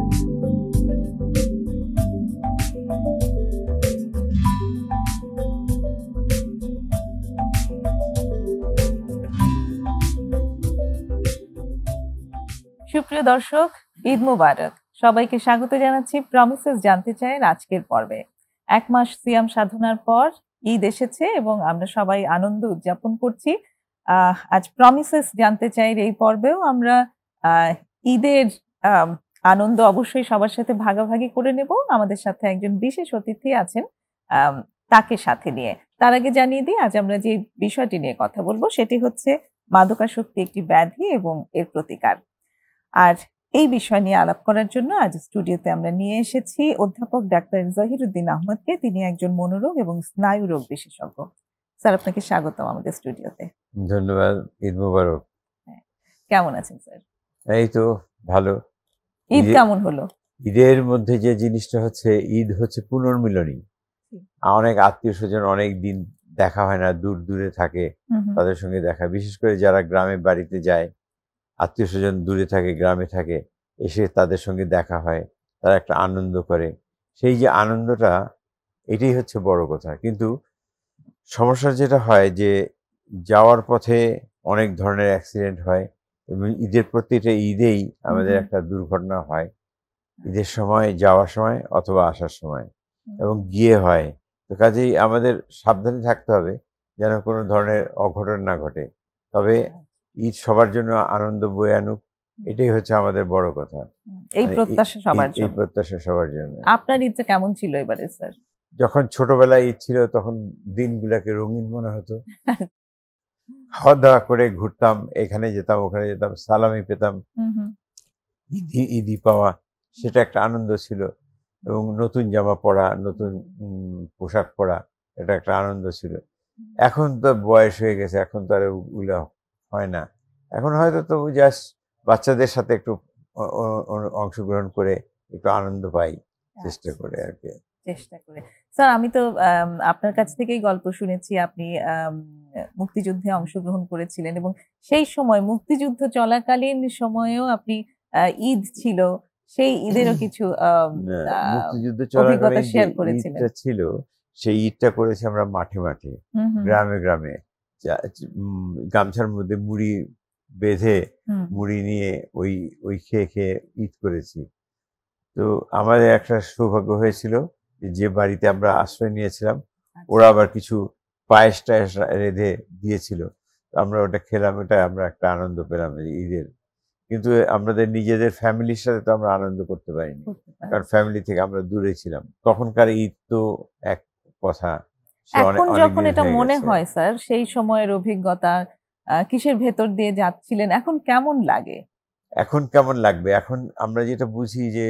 সুপ্রিয় দর্শক, ঈদ মুবারক। সবাইকে স্বাগত জানাচ্ছি প্রমিসেস জানতে চাইয়ের আজকের পর্বে। ১ মাস সিয়াম সাধনার পর ঈদ এসেছে এবং আমরা সবাই আনন্দ উদযাপন করছি। আজ প্রমিসেস জানতে চাইয়ের এই পর্বেও আমরা ঈদের আনন্দ অবশ্যই সবার সাথে ভাগাভাগি করে নেব। আমাদের সাথে একজন বিশেষ অতিথি আছেন, তাকে সাথে নিয়ে। তার আগে জানিয়ে দিই, আজ আমরা যে বিষয়টি নিয়ে কথা বলবো সেটি হচ্ছে মাদকাসক্তি একটি ব্যাধি এবং এর প্রতিকার। আর এই বিষয় নিয়ে আলাপ করার জন্য আজ স্টুডিওতে আমরা নিয়ে এসেছি অধ্যাপক ডাক্তার জহিরুদ্দিন আহমদকে। তিনি একজন মনোরোগ এবং স্নায়ু রোগ বিশেষজ্ঞ। স্যার, আপনাকে স্বাগতম আমাদের স্টুডিওতে। ধন্যবাদ। ঈদ মোবারক। কেমন আছেন স্যার? এই তো ভালো। ঈদ কেমন হলো? ঈদের মধ্যে যে জিনিসটা হচ্ছে, ঈদ হচ্ছে পুনর্মিলনী। অনেক আত্মীয় স্বজন অনেক দিন দেখা হয় না, দূর দূরে থাকে, তাদের সঙ্গে দেখা, বিশেষ করে যারা গ্রামে বাড়িতে যায়, আত্মীয় স্বজন দূরে থাকে, গ্রামে থাকে, এসে তাদের সঙ্গে দেখা হয়, তারা একটা আনন্দ করে। সেই যে আনন্দটা, এটাই হচ্ছে বড় কথা। কিন্তু সমস্যা যেটা হয় যে যাওয়ার পথে অনেক ধরনের অ্যাক্সিডেন্ট হয় এবং ঈদের প্রতিটা ঈদেই আমাদের একটা দুর্ঘটনা হয়, ঈদের সময়, যাওয়ার সময় অথবা আসার সময়, এবং গিয়ে হয়। তো কাজেই আমাদের সাবধানে থাকতে হবে যেন কোনো ধরনের অঘটন না ঘটে। তবে ঈদ সবার জন্য আনন্দ বয়ে আনুক, এটাই হচ্ছে আমাদের বড় কথা। এই প্রত্যাশা সবার জন্য। এই প্রত্যাশা সবার জন্য। আপনার ঈদটা কেমন ছিল এবারে স্যার? যখন ছোটবেলায় ঈদ ছিল তখন দিনগুলোকে রঙিন মনে হতো। খাওয়া দাওয়া করে ঘুরতাম, এখানে যেতাম, ওখানে যেতাম, সালামি পেতাম, ঈদি পাওয়া, সেটা একটা আনন্দ ছিল। এবং নতুন জামা পরা, নতুন পোশাক পরা, এটা একটা আনন্দ ছিল। এখন তো বয়স হয়ে গেছে, এখন তো আর ওগুলো হয় না। এখন হয়তো তো জাস্ট বাচ্চাদের সাথে একটু অংশগ্রহণ করে একটু আনন্দ পাই, চেষ্টা করে আর কি। স্যার, আমি তো আপনার কাছ থেকেই গল্প শুনেছি, আপনি মুক্তিযুদ্ধে অংশগ্রহণ করেছিলেন এবং সেই সময় মুক্তিযুদ্ধ চলাকালীন সময়েও আপনি ঈদ ছিল, সেই ঈদেরও কিছু মুক্তিযুদ্ধ চলাকালীন শেয়ার করেছিলেন। ঈদটা ছিল, সেই ঈদটা করেছি আমরা মাঠে মাঠে, গ্রামে গ্রামে, গামছার মধ্যে মুড়ি বেঁধে, মুড়ি নিয়ে ওই খেয়ে খেয়ে ঈদ করেছি। তো আমাদের একটা সৌভাগ্য হয়েছিল যে বাড়িতে আমরা আশ্রয় নিয়েছিলাম, ওরা আবার কিছু পায়েস টায়েস রেঁধে দিয়েছিল, আমরা ওটা খেলাম, ওটা আমরা একটা আনন্দ পেলাম ঈদের। কিন্তু আমাদের নিজেদের ফ্যামিলির সাথে তো আমরা আনন্দ করতে পারিনি, কারণ ফ্যামিলি থেকে আমরা দূরে ছিলাম। তখনকার ঈদ তো এক কথা। এখন যখন এটা মনে হয় স্যার, সেই সময়ের অভিজ্ঞতা, কিসের ভেতর দিয়ে যাচ্ছিলেন, এখন কেমন লাগে? এখন কেমন লাগবে, এখন আমরা যেটা বুঝি যে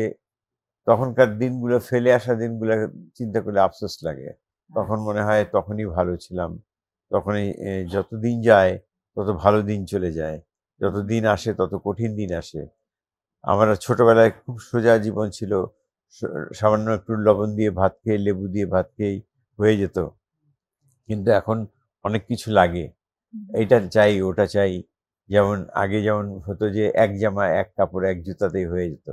তখনকার দিনগুলো, ফেলে আসা দিনগুলো চিন্তা করলে আফসোস লাগে। তখন মনে হয় তখনই ভালো ছিলাম, তখনই, যত দিন যায় তত ভালো দিন চলে যায়, যত দিন আসে তত কঠিন দিন আসে। আমরা ছোটবেলায় খুব সোজা জীবন ছিল, সামান্য একটু লবণ দিয়ে ভাত খেয়ে, লেবু দিয়ে ভাত খেয়েই হয়ে যেত। কিন্তু এখন অনেক কিছু লাগে, এইটা চাই, ওটা চাই। যেমন আগে যেমন হতো যে এক জামা, এক কাপড়, এক জুতাতেই হয়ে যেত,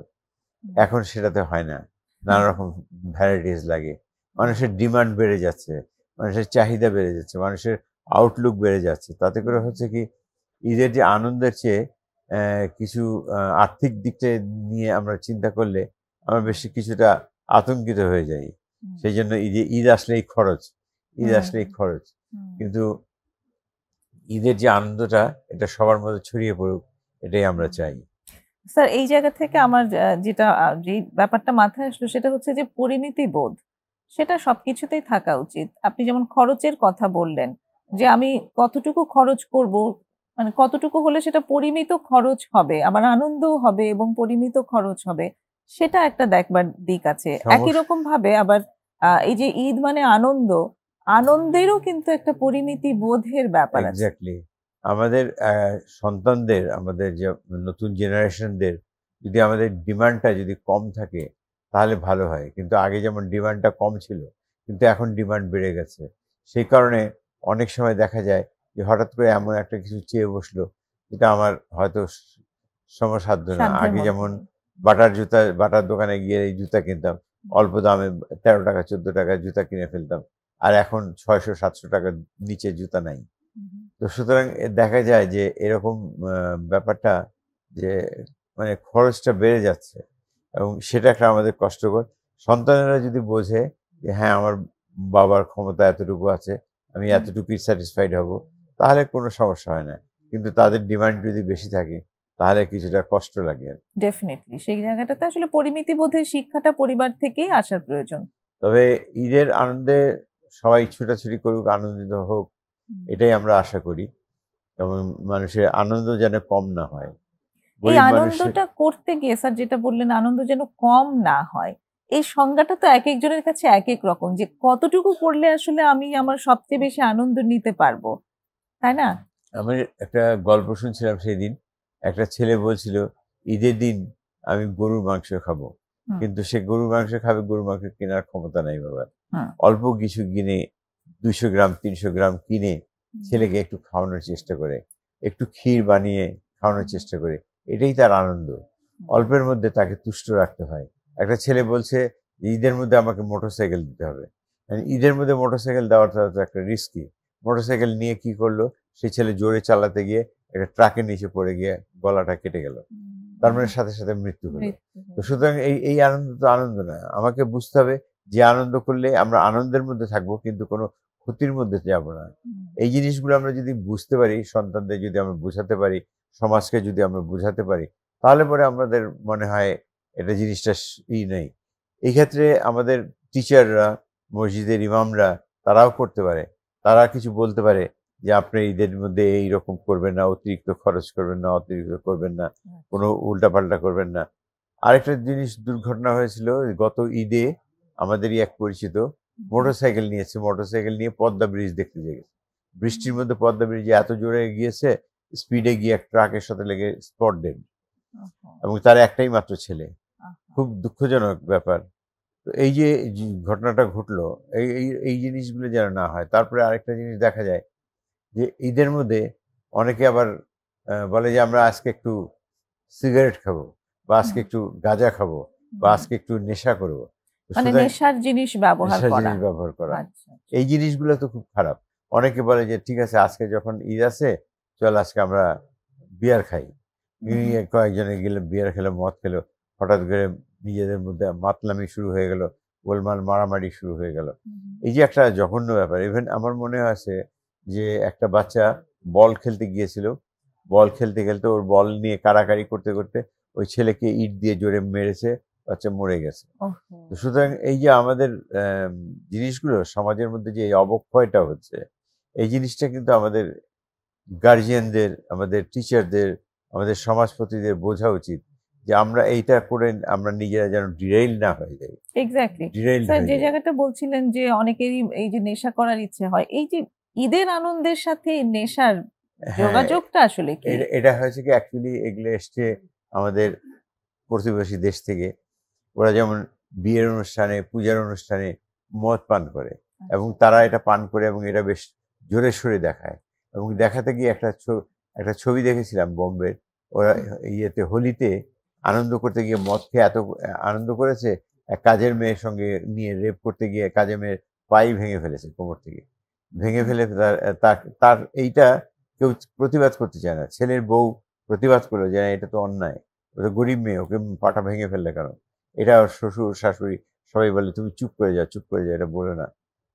এখন সেটাতে হয় না, নানা রকম ভ্যারাইটিস লাগে। মানুষের ডিমান্ড বেড়ে যাচ্ছে, মানুষের চাহিদা বেড়ে যাচ্ছে, মানুষের আউটলুক বেড়ে যাচ্ছে। তাতে করে হচ্ছে কি, ঈদের যে আনন্দের চেয়ে কিছু আর্থিক দিকটা নিয়ে আমরা চিন্তা করলে আমরা বেশি কিছুটা আতঙ্কিত হয়ে যাই। সেই জন্য ঈদ আসলেই খরচ, ঈদ আসলেই খরচ। কিন্তু ঈদের যে আনন্দটা, এটা সবার মধ্যে ছড়িয়ে পড়ুক, এটাই আমরা চাই। স্যার, এই জায়গা থেকে আমার যেটা যে ব্যাপারটা মাথায় আসলো সেটা হচ্ছে যে পরিমিতি বোধ, সেটা সবকিছুতেই থাকা উচিত। আপনি যেমন খরচের কথা বললেন, যে আমি কতটুকু খরচ করব, মানে কতটুকু হলে সেটা পরিমিত খরচ হবে, আমার আনন্দও হবে এবং পরিমিত খরচ হবে, সেটা একটা দেখবার দিক আছে। একই রকম ভাবে আবার এই যে ঈদ মানে আনন্দ, আনন্দেরও কিন্তু একটা পরিমিতি বোধের ব্যাপার আছে। এক্স্যাক্টলি। আমাদের সন্তানদের, আমাদের যে নতুন জেনারেশনদের যদি আমাদের ডিমান্ডটা যদি কম থাকে তাহলে ভালো হয়। কিন্তু আগে যেমন ডিমান্ডটা কম ছিল, কিন্তু এখন ডিমান্ড বেড়ে গেছে। সেই কারণে অনেক সময় দেখা যায় যে হঠাৎ করে এমন একটা কিছু চেয়ে বসলো যেটা আমার হয়তো সমসাধ্য না। আগে যেমন বাটার দোকানে গিয়ে এই জুতা কিনতাম, অল্প দামে 13 টাকা 14 টাকা জুতা কিনে ফেলতাম, আর এখন 600-700 টাকার নিচে জুতা নাই। তো সুতরাং দেখা যায় যে এরকম ব্যাপারটা, যে মানে খরচটা বেড়ে যাচ্ছে, এবং সেটা একটা আমাদের কষ্টকর। সন্তানেরা যদি বোঝে যে হ্যাঁ, আমার বাবার ক্ষমতা এতটুকু আছে, আমি এতটুকুই স্যাটিসফাইড হব, তাহলে কোনো সমস্যা হয় না। কিন্তু তাদের ডিমান্ড যদি বেশি থাকে, তাহলে কিছুটা কষ্ট লাগে। ডেফিনেটলি সেই জায়গাটাতে আসলে পরিমিতি বোধের শিক্ষাটা পরিবার থেকেই আসার প্রয়োজন। তবে ঈদের আনন্দে সবাই ছুটাছুটি করুক, আনন্দিত হোক, এটাই আমরা আশা করি, এবং মানুষের আনন্দ যেন কম না হয়। এই গরিব মানুষের আনন্দটা করতে গিয়ে স্যার যেটা বললেন, আনন্দ যেন কম না হয়, এই সংজ্ঞাটা তো এক একজনের কাছে এক এক রকম, যে কতটুকু করলে আসলে আমি আমার সবচেয়ে বেশি আনন্দ নিতে পারবো, তাই না? আমি একটা গল্প শুনছিলাম সেদিন। একটা ছেলে বলছিল, ঈদের দিন আমি গরুর মাংস খাবো, কিন্তু সে গরুর মাংস খাবে, গরুর মাংস কেনার ক্ষমতা নাই বাবার। অল্প কিছু কিনে 200 গ্রাম 300 গ্রাম কিনে ছেলেকে একটু খাওয়ানোর চেষ্টা করে, একটু ক্ষীর বানিয়ে খাওয়ানোর চেষ্টা করে, এটাই তার আনন্দ। অল্পের মধ্যে তাকে তুষ্ট রাখতে হয়। একটা ছেলে বলছে, ঈদের মধ্যে আমাকে মোটরসাইকেল দিতে হবে। ঈদের মধ্যে মোটরসাইকেল দেওয়াটা তো একটা রিস্কি। মোটরসাইকেল নিয়ে কি করলো, সেই ছেলে জোরে চালাতে গিয়ে একটা ট্রাকের নিচে পড়ে গিয়ে গলাটা কেটে গেল, তার মানে সাথে সাথে মৃত্যু হলো। তো সুতরাং এই আনন্দ তো আনন্দ না। আমাকে বুঝতে হবে যে আনন্দ করলে আমরা আনন্দের মধ্যে থাকবো, কিন্তু কোনো ক্ষতির মধ্যে যাব না। এই জিনিসগুলো আমরা যদি বুঝতে পারি, সন্তানদের যদি আমরা বোঝাতে পারি, সমাজকে যদি আমরা বোঝাতে পারি, তাহলে পরে আমাদের মনে হয় এটা জিনিসটা নেই। এই ক্ষেত্রে আমাদের টিচাররা, মসজিদের ইমামরা, তারাও করতে পারে। তারা কিছু বলতে পারে যে আপনি ঈদের মধ্যে এইরকম করবেন না, অতিরিক্ত খরচ করবেন না, অতিরিক্ত করবেন না, কোনো উল্টাপাল্টা করবেন না। আরেকটা জিনিস দুর্ঘটনা হয়েছিল গত ঈদে, আমাদেরই এক পরিচিত মোটরসাইকেল নিয়েছে, মোটরসাইকেল নিয়ে পদ্মা ব্রিজ দেখতে গেছে। বৃষ্টির মধ্যে পদ্মা ব্রিজে এত জোরে গিয়েছে, স্পিডে গিয়ে এক ট্রাকের সাথে লেগে স্পট ডেড, এবং তার একটাই মাত্র ছেলে। খুব দুঃখজনক ব্যাপার। তো এই যে ঘটনাটা ঘটলো, এই জিনিসগুলো যেন না হয়। তারপরে আরেকটা জিনিস দেখা যায় যে ঈদের মধ্যে অনেকে আবার বলে যে আমরা আজকে একটু সিগারেট খাবো, বা আজকে একটু গাঁজা খাবো, বা আজকে একটু নেশা করবো। মানে নেশার জিনিস ব্যবহার করা। এই জিনিসগুলো তো খুব খারাপ। অনেকে বলে যে ঠিক আছে, আজকে যখন ঈদ আছে, চল আজকে আমরা বিয়ার খাই। কয়েকজনে গেলে বিয়ার খেলো, মদ খেলো, হঠাৎ করে নিজেদের মধ্যে মাতলামি শুরু হয়ে গেল, গোলমাল মারামারি শুরু হয়ে গেল। এই যে একটা জঘন্য ব্যাপার। ইভেন আমার মনে আছে যে একটা বাচ্চা বল খেলতে গিয়েছিল, বল খেলতে খেলতে ওর বল নিয়ে কাড়াকাড়ি করতে করতে ওই ছেলেকে ইট দিয়ে জোরে মেরেছে, বাচ্চা মরে গেছে। তো সুতরাং এই যে আমাদের জিনিসগুলো সমাজের মধ্যে যে এই অবক্ষয়টা হচ্ছে, এই জিনিসটা কিন্তু আমাদের গার্জিয়ানদের, আমাদের টিচারদের, আমাদের সমাজপতিদের বোঝা উচিত যে আমরা এইটা করে আমরা নিজেরা যেন ডিরেইল না হয়ে যাই। এক্স্যাক্টলি স্যার, যে জায়গাটা বলছিলেন যে অনেকেরই এই যে নেশা করার ইচ্ছে হয়, এই যে ঈদের আনন্দের সাথে নেশার যোগাযোগটা আসলে কি? এটা হয়েছে কি, অ্যাকচুয়ালি এগুলো এসছে আমাদের প্রতিবেশী দেশ থেকে। ওরা যেমন বিয়ের অনুষ্ঠানে, পূজার অনুষ্ঠানে মদ পান করে, এবং তারা এটা পান করে এবং এটা বেশ জোরে সোরে দেখায়। এবং দেখাতে গিয়ে একটা ছবি দেখেছিলাম বোম্বের। ওরা ইয়েতে হোলিতে আনন্দ করতে গিয়ে মদ খেয়ে এত আনন্দ করেছে, এক কাজের মেয়ের সঙ্গে নিয়ে রেপ করতে গিয়ে কাজের মেয়ের পাই ভেঙে ফেলেছে, কোমর থেকে ভেঙে ফেলে। তার এইটা কেউ প্রতিবাদ করতে চায় না। ছেলের বউ প্রতিবাদ করলো যে এটা তো অন্যায়, ও তো গরিব মেয়ে, ওকে পাটা ভেঙে ফেললে কেন? এটা শ্বশুর শাশুড়ি সবাই বলে তুমি চুপ করে যাও, চুপ করে যাও, এটা বলো না।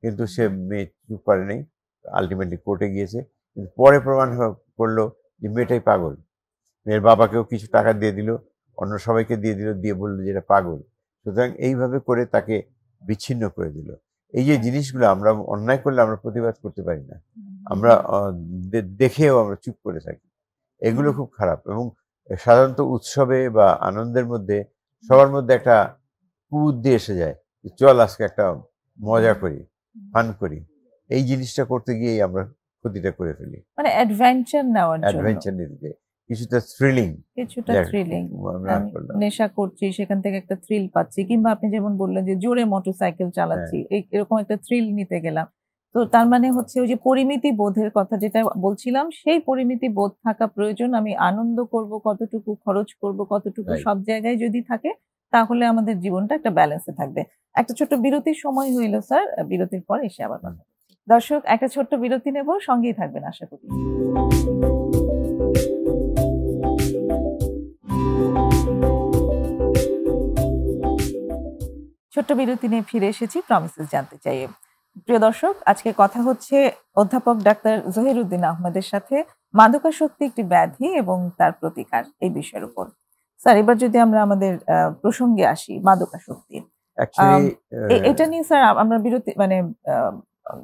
কিন্তু সে মেয়ে চুপ করে নেই, আলটিমেটলি কোর্টে গিয়েছে। কিন্তু পরে প্রমাণ করলো যে মেয়েটাই পাগল। মেয়ের বাবাকেও কিছু টাকা দিয়ে দিল, অন্য সবাইকে দিয়ে দিল, দিয়ে বললো যে এটা পাগল। সুতরাং এইভাবে করে তাকে বিচ্ছিন্ন করে দিল। এই যে জিনিসগুলো, আমরা অন্যায় করলে আমরা প্রতিবাদ করতে পারি না, আমরা দেখেও আমরা চুপ করে থাকি। এগুলো খুব খারাপ। এবং সাধারণত উৎসবে বা আনন্দের মধ্যে সবার মধ্যে একটা কুবুদ্ধি এসে যায়, চল আজকে একটা মজা করি, ফান করি। এই জিনিসটা করতে গিয়েই আমরা ক্ষতিটা করে ফেলি। মানে অ্যাডভেঞ্চার নিতে যাই, কিছুটা থ্রিলিং। নেশা করছি, সেখান থেকে একটা থ্রিল পাচ্ছি, কিংবা আপনি যেমন বললেন যে জোরে মোটরসাইকেল চালাচ্ছি, এরকম একটা থ্রিল নিতে গেলাম। তো তার মানে হচ্ছে ওই যে পরিমিতি বোধের কথা যেটা বলছিলাম, সেই পরিমিতি বোধ থাকা প্রয়োজন। আমি আনন্দ করব, কতটুকু খরচ করব, কতটুকু রাইট। সব জায়গায় যদি থাকে, তাহলে আমাদের জীবনটা একটা ব্যালেন্সে থাকবে। একটা ছোট্ট বিরতির সময় হইল স্যার। বিরতির পর এসে আবার কথা বলছি। দর্শক, একটা ছোট্ট বিরতি নেব, সঙ্গেই থাকবেন আশা করি। ছোট্ট বিরতি নিয়ে ফিরে এসেছি প্রমিসেস জানতে চাই। প্রিয় দর্শক, আজকে কথা হচ্ছে অধ্যাপক ডাক্তার জহিরুদ্দিন আহমেদের সাথে মাদকাসক্তি একটি ব্যাধি এবং তার প্রতিকার এই বিষয়ের উপর। স্যার, এবার যদি আমরা আমাদের প্রসঙ্গে আসি, মাদকাসক্তি। অ্যাকচুয়ালি এটা নিয়ে স্যার আমরা বিরতি মানে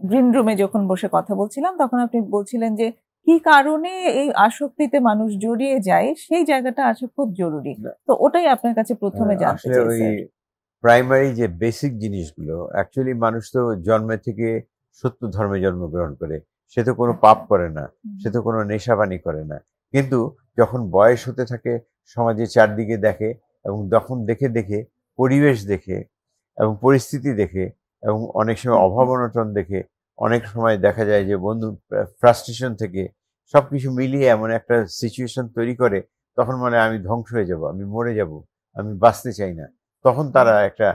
গ্রিন রুমে যখন বসে কথা বলছিলাম, তখন আপনি বলছিলেন যে কি কারণে এই আসক্তিতে মানুষ জড়িয়ে যায়, সেই জায়গাটা আসলে খুব জরুরি। তো ওটাই আপনার কাছে প্রথমে জানতে আসলে চাই ওই স্যার। প্রাইমারি যে বেসিক জিনিসগুলো, অ্যাকচুয়ালি মানুষ তো জন্মে থেকে সত্য ধর্মে জন্মগ্রহণ করে, সে তো কোনো পাপ করে না, সে তো কোনো নেশাবানি করে না। কিন্তু যখন বয়স হতে থাকে, সমাজে চারদিকে দেখে, এবং তখন দেখে দেখে, পরিবেশ দেখে এবং পরিস্থিতি দেখে, এবং অনেক সময় অভাব অনটন দেখে, অনেক সময় দেখা যায় যে বন্ধু ফ্রাস্ট্রেশন থেকে সবকিছু মিলিয়ে এমন একটা সিচুয়েশন তৈরি করে, তখন মনে হয় আমি ধ্বংস হয়ে যাব, আমি মরে যাব, আমি বাঁচতে চাই না। তখন তারা একটা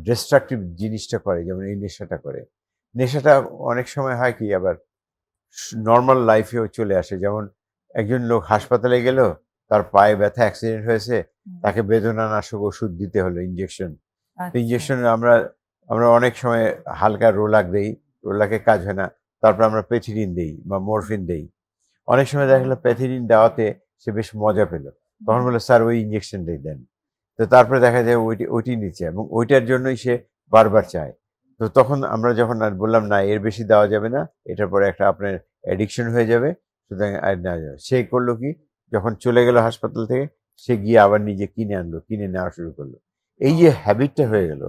ডিস্ট্রাকটিভ জিনিসটা করে, যেমন এই নেশাটা করে। নেশাটা অনেক সময় হয় কি, আবার নর্মাল লাইফেও চলে আসে। যেমন একজন লোক হাসপাতালে গেল, তার পায়ে ব্যথা, অ্যাক্সিডেন্ট হয়েছে, তাকে বেদনানাশক ওষুধ দিতে হলো, ইঞ্জেকশন। আচ্ছা। ইঞ্জেকশন আমরা আমরা অনেক সময় হালকা রোলাক দেই, রোলাকে কাজ হয় না, তারপর আমরা পেথিডিন দেই বা মরফিন দেই। অনেক সময় দেখা গেলো প্যাথিডিন দেওয়াতে সে বেশ মজা পেল, তখন বলে স্যার ওই ইঞ্জেকশনটাই দেন। তো তারপরে দেখা যায় ওইটি নিচ্ছে, এবং ওইটার জন্যই সে বারবার চায়। তো তখন আমরা যখন আর বললাম না, এর বেশি দেওয়া যাবে না, এটার পরে একটা আপনার অ্যাডিকশন হয়ে যাবে, সুতরাং আর নেওয়া যাবে। সে করলো কি, যখন চলে গেল হাসপাতাল থেকে, সে গিয়ে আবার নিজে কিনে আনলো, কিনে নেওয়া শুরু করলো। এই যে হ্যাবিটটা হয়ে গেল,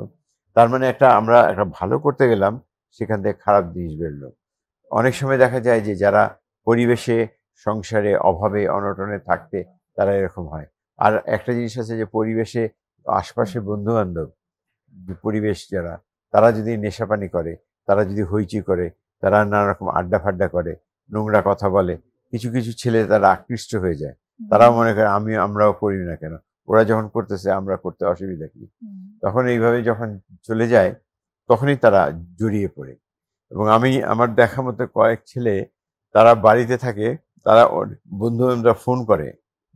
তার মানে আমরা একটা ভালো করতে গেলাম, সেখান থেকে খারাপ জিনিস বেরোলো। অনেক সময় দেখা যায় যে যারা পরিবেশে, সংসারে অভাবে অনটনে থাকতে, তারা এরকম হয়। আর একটা জিনিস আছে যে পরিবেশে, আশপাশে বন্ধু বান্ধব, পরিবেশ যারা, তারা যদি নেশাপানি করে, তারা যদি হইচই করে, তারা নানা রকম আড্ডা ফাড্ডা করে, নোংরা কথা বলে, কিছু কিছু ছেলে তারা আকৃষ্ট হয়ে যায়। তারাও মনে করে আমরাও করি না কেন, ওরা যখন করতেছে আমরা করতে অসুবিধা কি। তখন এইভাবে যখন চলে যায়, তখনই তারা জড়িয়ে পড়ে। এবং আমার দেখা মতো কয়েক ছেলে, তারা বাড়িতে থাকে, তারা বন্ধু বান্ধবরা ফোন করে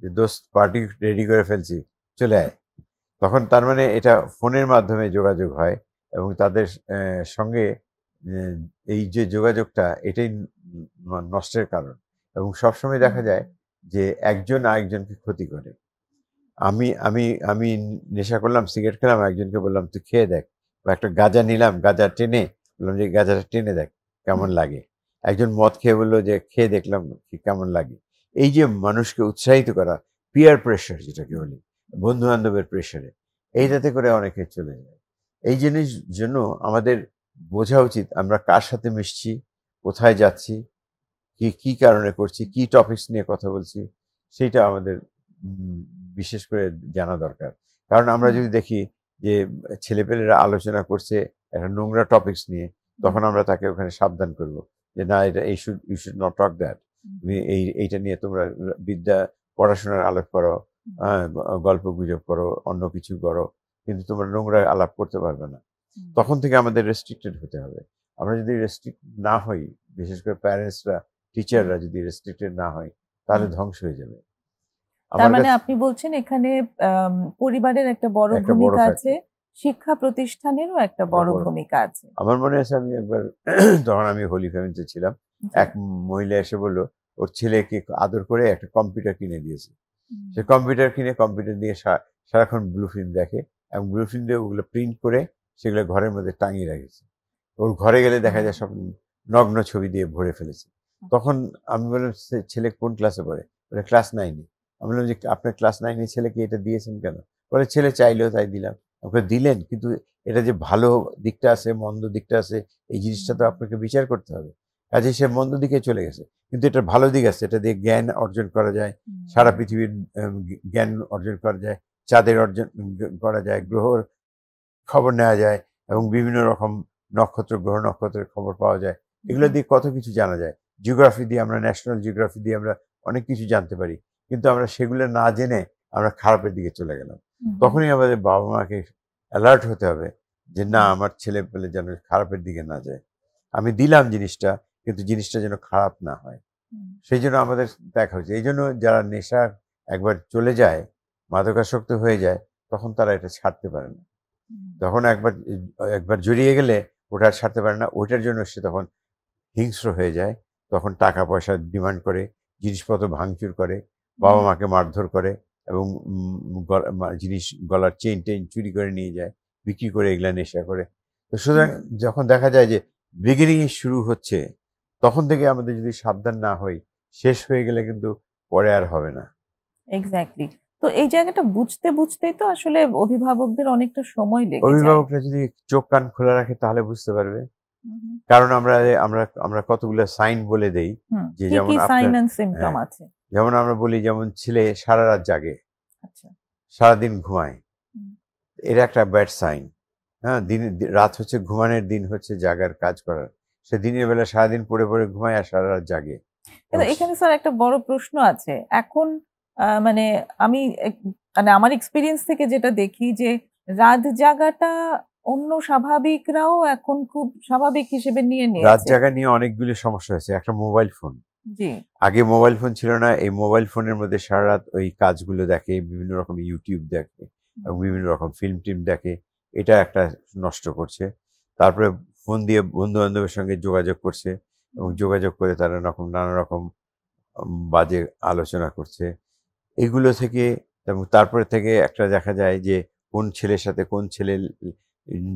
যে দোস্ত পার্টি রেডি করে ফেলছি, চলে আয়। তখন তার মানে এটা ফোনের মাধ্যমে যোগাযোগ হয়, এবং তাদের সঙ্গে আহ, এই যে যোগাযোগটা, এটাই নষ্টের কারণ। এবং সবসময় দেখা যায় যে একজন আরেকজনকে ক্ষতি করে। আমি আমি আমি নেশা করলাম, সিগারেট খেলাম, একজনকে বললাম তুই খেয়ে দেখ, বা একটা গাঁজা নিলাম, গাঁজা টেনে বললাম যে গাঁজাটা টেনে দেখ কেমন লাগে। একজন মদ খেয়ে বললো যে খেয়ে দেখলাম কি কেমন লাগে। এই যে মানুষকে উৎসাহিত করা, পিয়ার প্রেশার যেটাকে বলি, বন্ধু বান্ধবের প্রেশারে, এইটাতে করে অনেকে চলে যায়। এই জিনিস জন্য আমাদের বোঝা উচিত আমরা কার সাথে মিশছি, কোথায় যাচ্ছি, কি কি কারণে করছি, কি টপিকস নিয়ে কথা বলছি, সেইটা আমাদের উম, বিশেষ করে জানা দরকার। কারণ আমরা যদি দেখি যে ছেলেপেলেরা আলোচনা করছে একটা নোংরা টপিকস নিয়ে, তখন আমরা তাকে ওখানে সাবধান করব যে না, এটা you should not talk that. তুমি এইটা নিয়ে তোমরা পড়াশোনার আলাপ করো, গল্প গুজব করো, অন্য কিছু করো, কিন্তু তোমরা নোংরা আলাপ করতে পারবে না। তখন থেকে আমাদের রেস্ট্রিক্টেড হতে হবে। আমরা যদি রেস্ট্রিক্ট না হই, বিশেষ করে প্যারেন্টসরা, টিচাররা যদি রেস্ট্রিক্টেড না হয়, তাহলে ধ্বংস হয়ে যাবে। তার আমার মানে কাছে আপনি বলছেন এখানে পরিবারের একটা বড় একটা বড় ভূমিকা আছে, ফ্যাক্টর, শিক্ষা প্রতিষ্ঠানেরও একটা একটা বড় বড়। ভূমিকা আছে। আমার মনে আছে আমি একবার তখন আমি হোলি ফ্যামিলিতে ছিলাম, এক মহিলা এসে বললো ওর ছেলেকে আদর করে একটা কম্পিউটার কিনে দিয়েছে। সে কম্পিউটার কিনে কম্পিউটার দিয়ে সারাক্ষণ ব্লু ফিল্ম দেখে, এবং ব্লু ফিল্ম দিয়ে ওগুলো প্রিন্ট করে সেগুলো ঘরের মধ্যে টাঙিয়ে রেখেছে। ওর ঘরে গেলে দেখা যায় সব নগ্ন ছবি দিয়ে ভরে ফেলেছে। তখন আমি বললাম ছেলে কোন ক্লাসে পড়ে? বলে ক্লাস 9-এ। আমি বললাম যে আপনার ক্লাস 9-এর ছেলেকে এটা দিয়েছেন কেন? বলে ছেলে চাইলেও তাই দিলাম। ওকে দিলেন, কিন্তু এটা যে ভালো দিকটা আছে, মন্দ দিকটা আছে, এই জিনিসটা তো আপনাকে বিচার করতে হবে। কাজে সে মন্দ দিকে চলে গেছে, কিন্তু এটা ভালো দিক আছে, এটা দিয়ে জ্ঞান অর্জন করা যায়, সারা পৃথিবীর জ্ঞান অর্জন করা যায়, চাঁদের অর্জন করা যায়, গ্রহর খবর নেওয়া যায়, এবং বিভিন্ন রকম নক্ষত্র, গ্রহ নক্ষত্রের খবর পাওয়া যায়। এগুলো দিয়ে কত কিছু জানা যায়। জিওগ্রাফি দিয়ে আমরা, ন্যাশনাল জিওগ্রাফি দিয়ে আমরা অনেক কিছু জানতে পারি, কিন্তু আমরা সেগুলো না জেনে আমরা খারাপের দিকে চলে গেলাম। তখনই আমাদের বাবা মাকে অ্যালার্ট হতে হবে যে না, আমার ছেলে পেলে যেন খারাপের দিকে না যায়। আমি দিলাম জিনিসটা, কিন্তু জিনিসটা যেন খারাপ না হয়, সেই জন্য আমাদের দেখা হচ্ছে। এই জন্য যারা নেশা একবার চলে যায়, মাদকাসক্ত হয়ে যায়, তখন তারা এটা ছাড়তে পারে না। তখন একবার জড়িয়ে গেলে ওটা আর ছাড়তে পারে না। ওইটার জন্য সে তখন হিংস্র হয়ে যায়, তখন টাকা পয়সা ডিমান্ড করে, জিনিসপত্র ভাঙচুর করে, বাবা মাকে মারধর করে, এবং জিনিস, গলার চেইন টেইন চুরি করে নিয়ে যায়, বিক্রি করে এগুলা নেশা করে। তো সুতরাং যখন দেখা যায় যে বিগিনিং শুরু হচ্ছে, তখন থেকে আমাদের যদি সাবধান না হই, শেষ হয়ে গেলে কিন্তু পরে আর হবে না। এক্স্যাক্টলি। তো এই জায়গাটা বুঝতেই তো আসলে অভিভাবকদের অনেকটা সময় লেগে যায়। অভিভাবকরা যদি চোখ কান খোলা রাখে তাহলে বুঝতে পারবে। কারণ আমরা আমরা আমরা কতগুলো সাইন বলে দেই, যে কি যেমন সাইন এন্ড সিম্পটম আছে? যেমন আমরা বলি, যেমন ছেলে সারা রাত জাগে, আচ্ছা, সারাদিন ঘুমায়, এটা একটা ব্যাড সাইন। হ্যাঁ, রাত হচ্ছে ঘুমানোর, দিন হচ্ছে জাগার, কাজ করার। সে দিনের বেলা সারাদিন পড়ে পড়ে ঘুমায় আর সারা রাত জাগে। কিন্তু এখানে স্যার একটা বড় প্রশ্ন আছে। এখন মানে আমি মানে আমার এক্সপেরিয়েন্স থেকে যেটা দেখি যে রাত জাগাটা অন্য স্বাভাবিকরাও এখন খুব স্বাভাবিক হিসেবে নিয়ে রাত নিয়েছে। জাগা নিয়ে অনেকগুলো সমস্যা হয়েছে। একটা মোবাইল ফোন, জি, আগে মোবাইল ফোন ছিল না। এই মোবাইল ফোনের মধ্যে সারা রাত ওই কাজগুলো দেখে, বিভিন্ন রকম ইউটিউব দেখে এবং বিভিন্ন রকম ফিল্ম টিম দেখে, এটা একটা নষ্ট করছে। তারপরে ফোন দিয়ে বন্ধু বান্ধবের সঙ্গে যোগাযোগ করছে, এবং যোগাযোগ করে তারা নানা রকম বাজে আলোচনা করছে। এগুলো থেকে, এবং তারপরে থেকে একটা দেখা যায় যে কোন ছেলের সাথে কোন ছেলে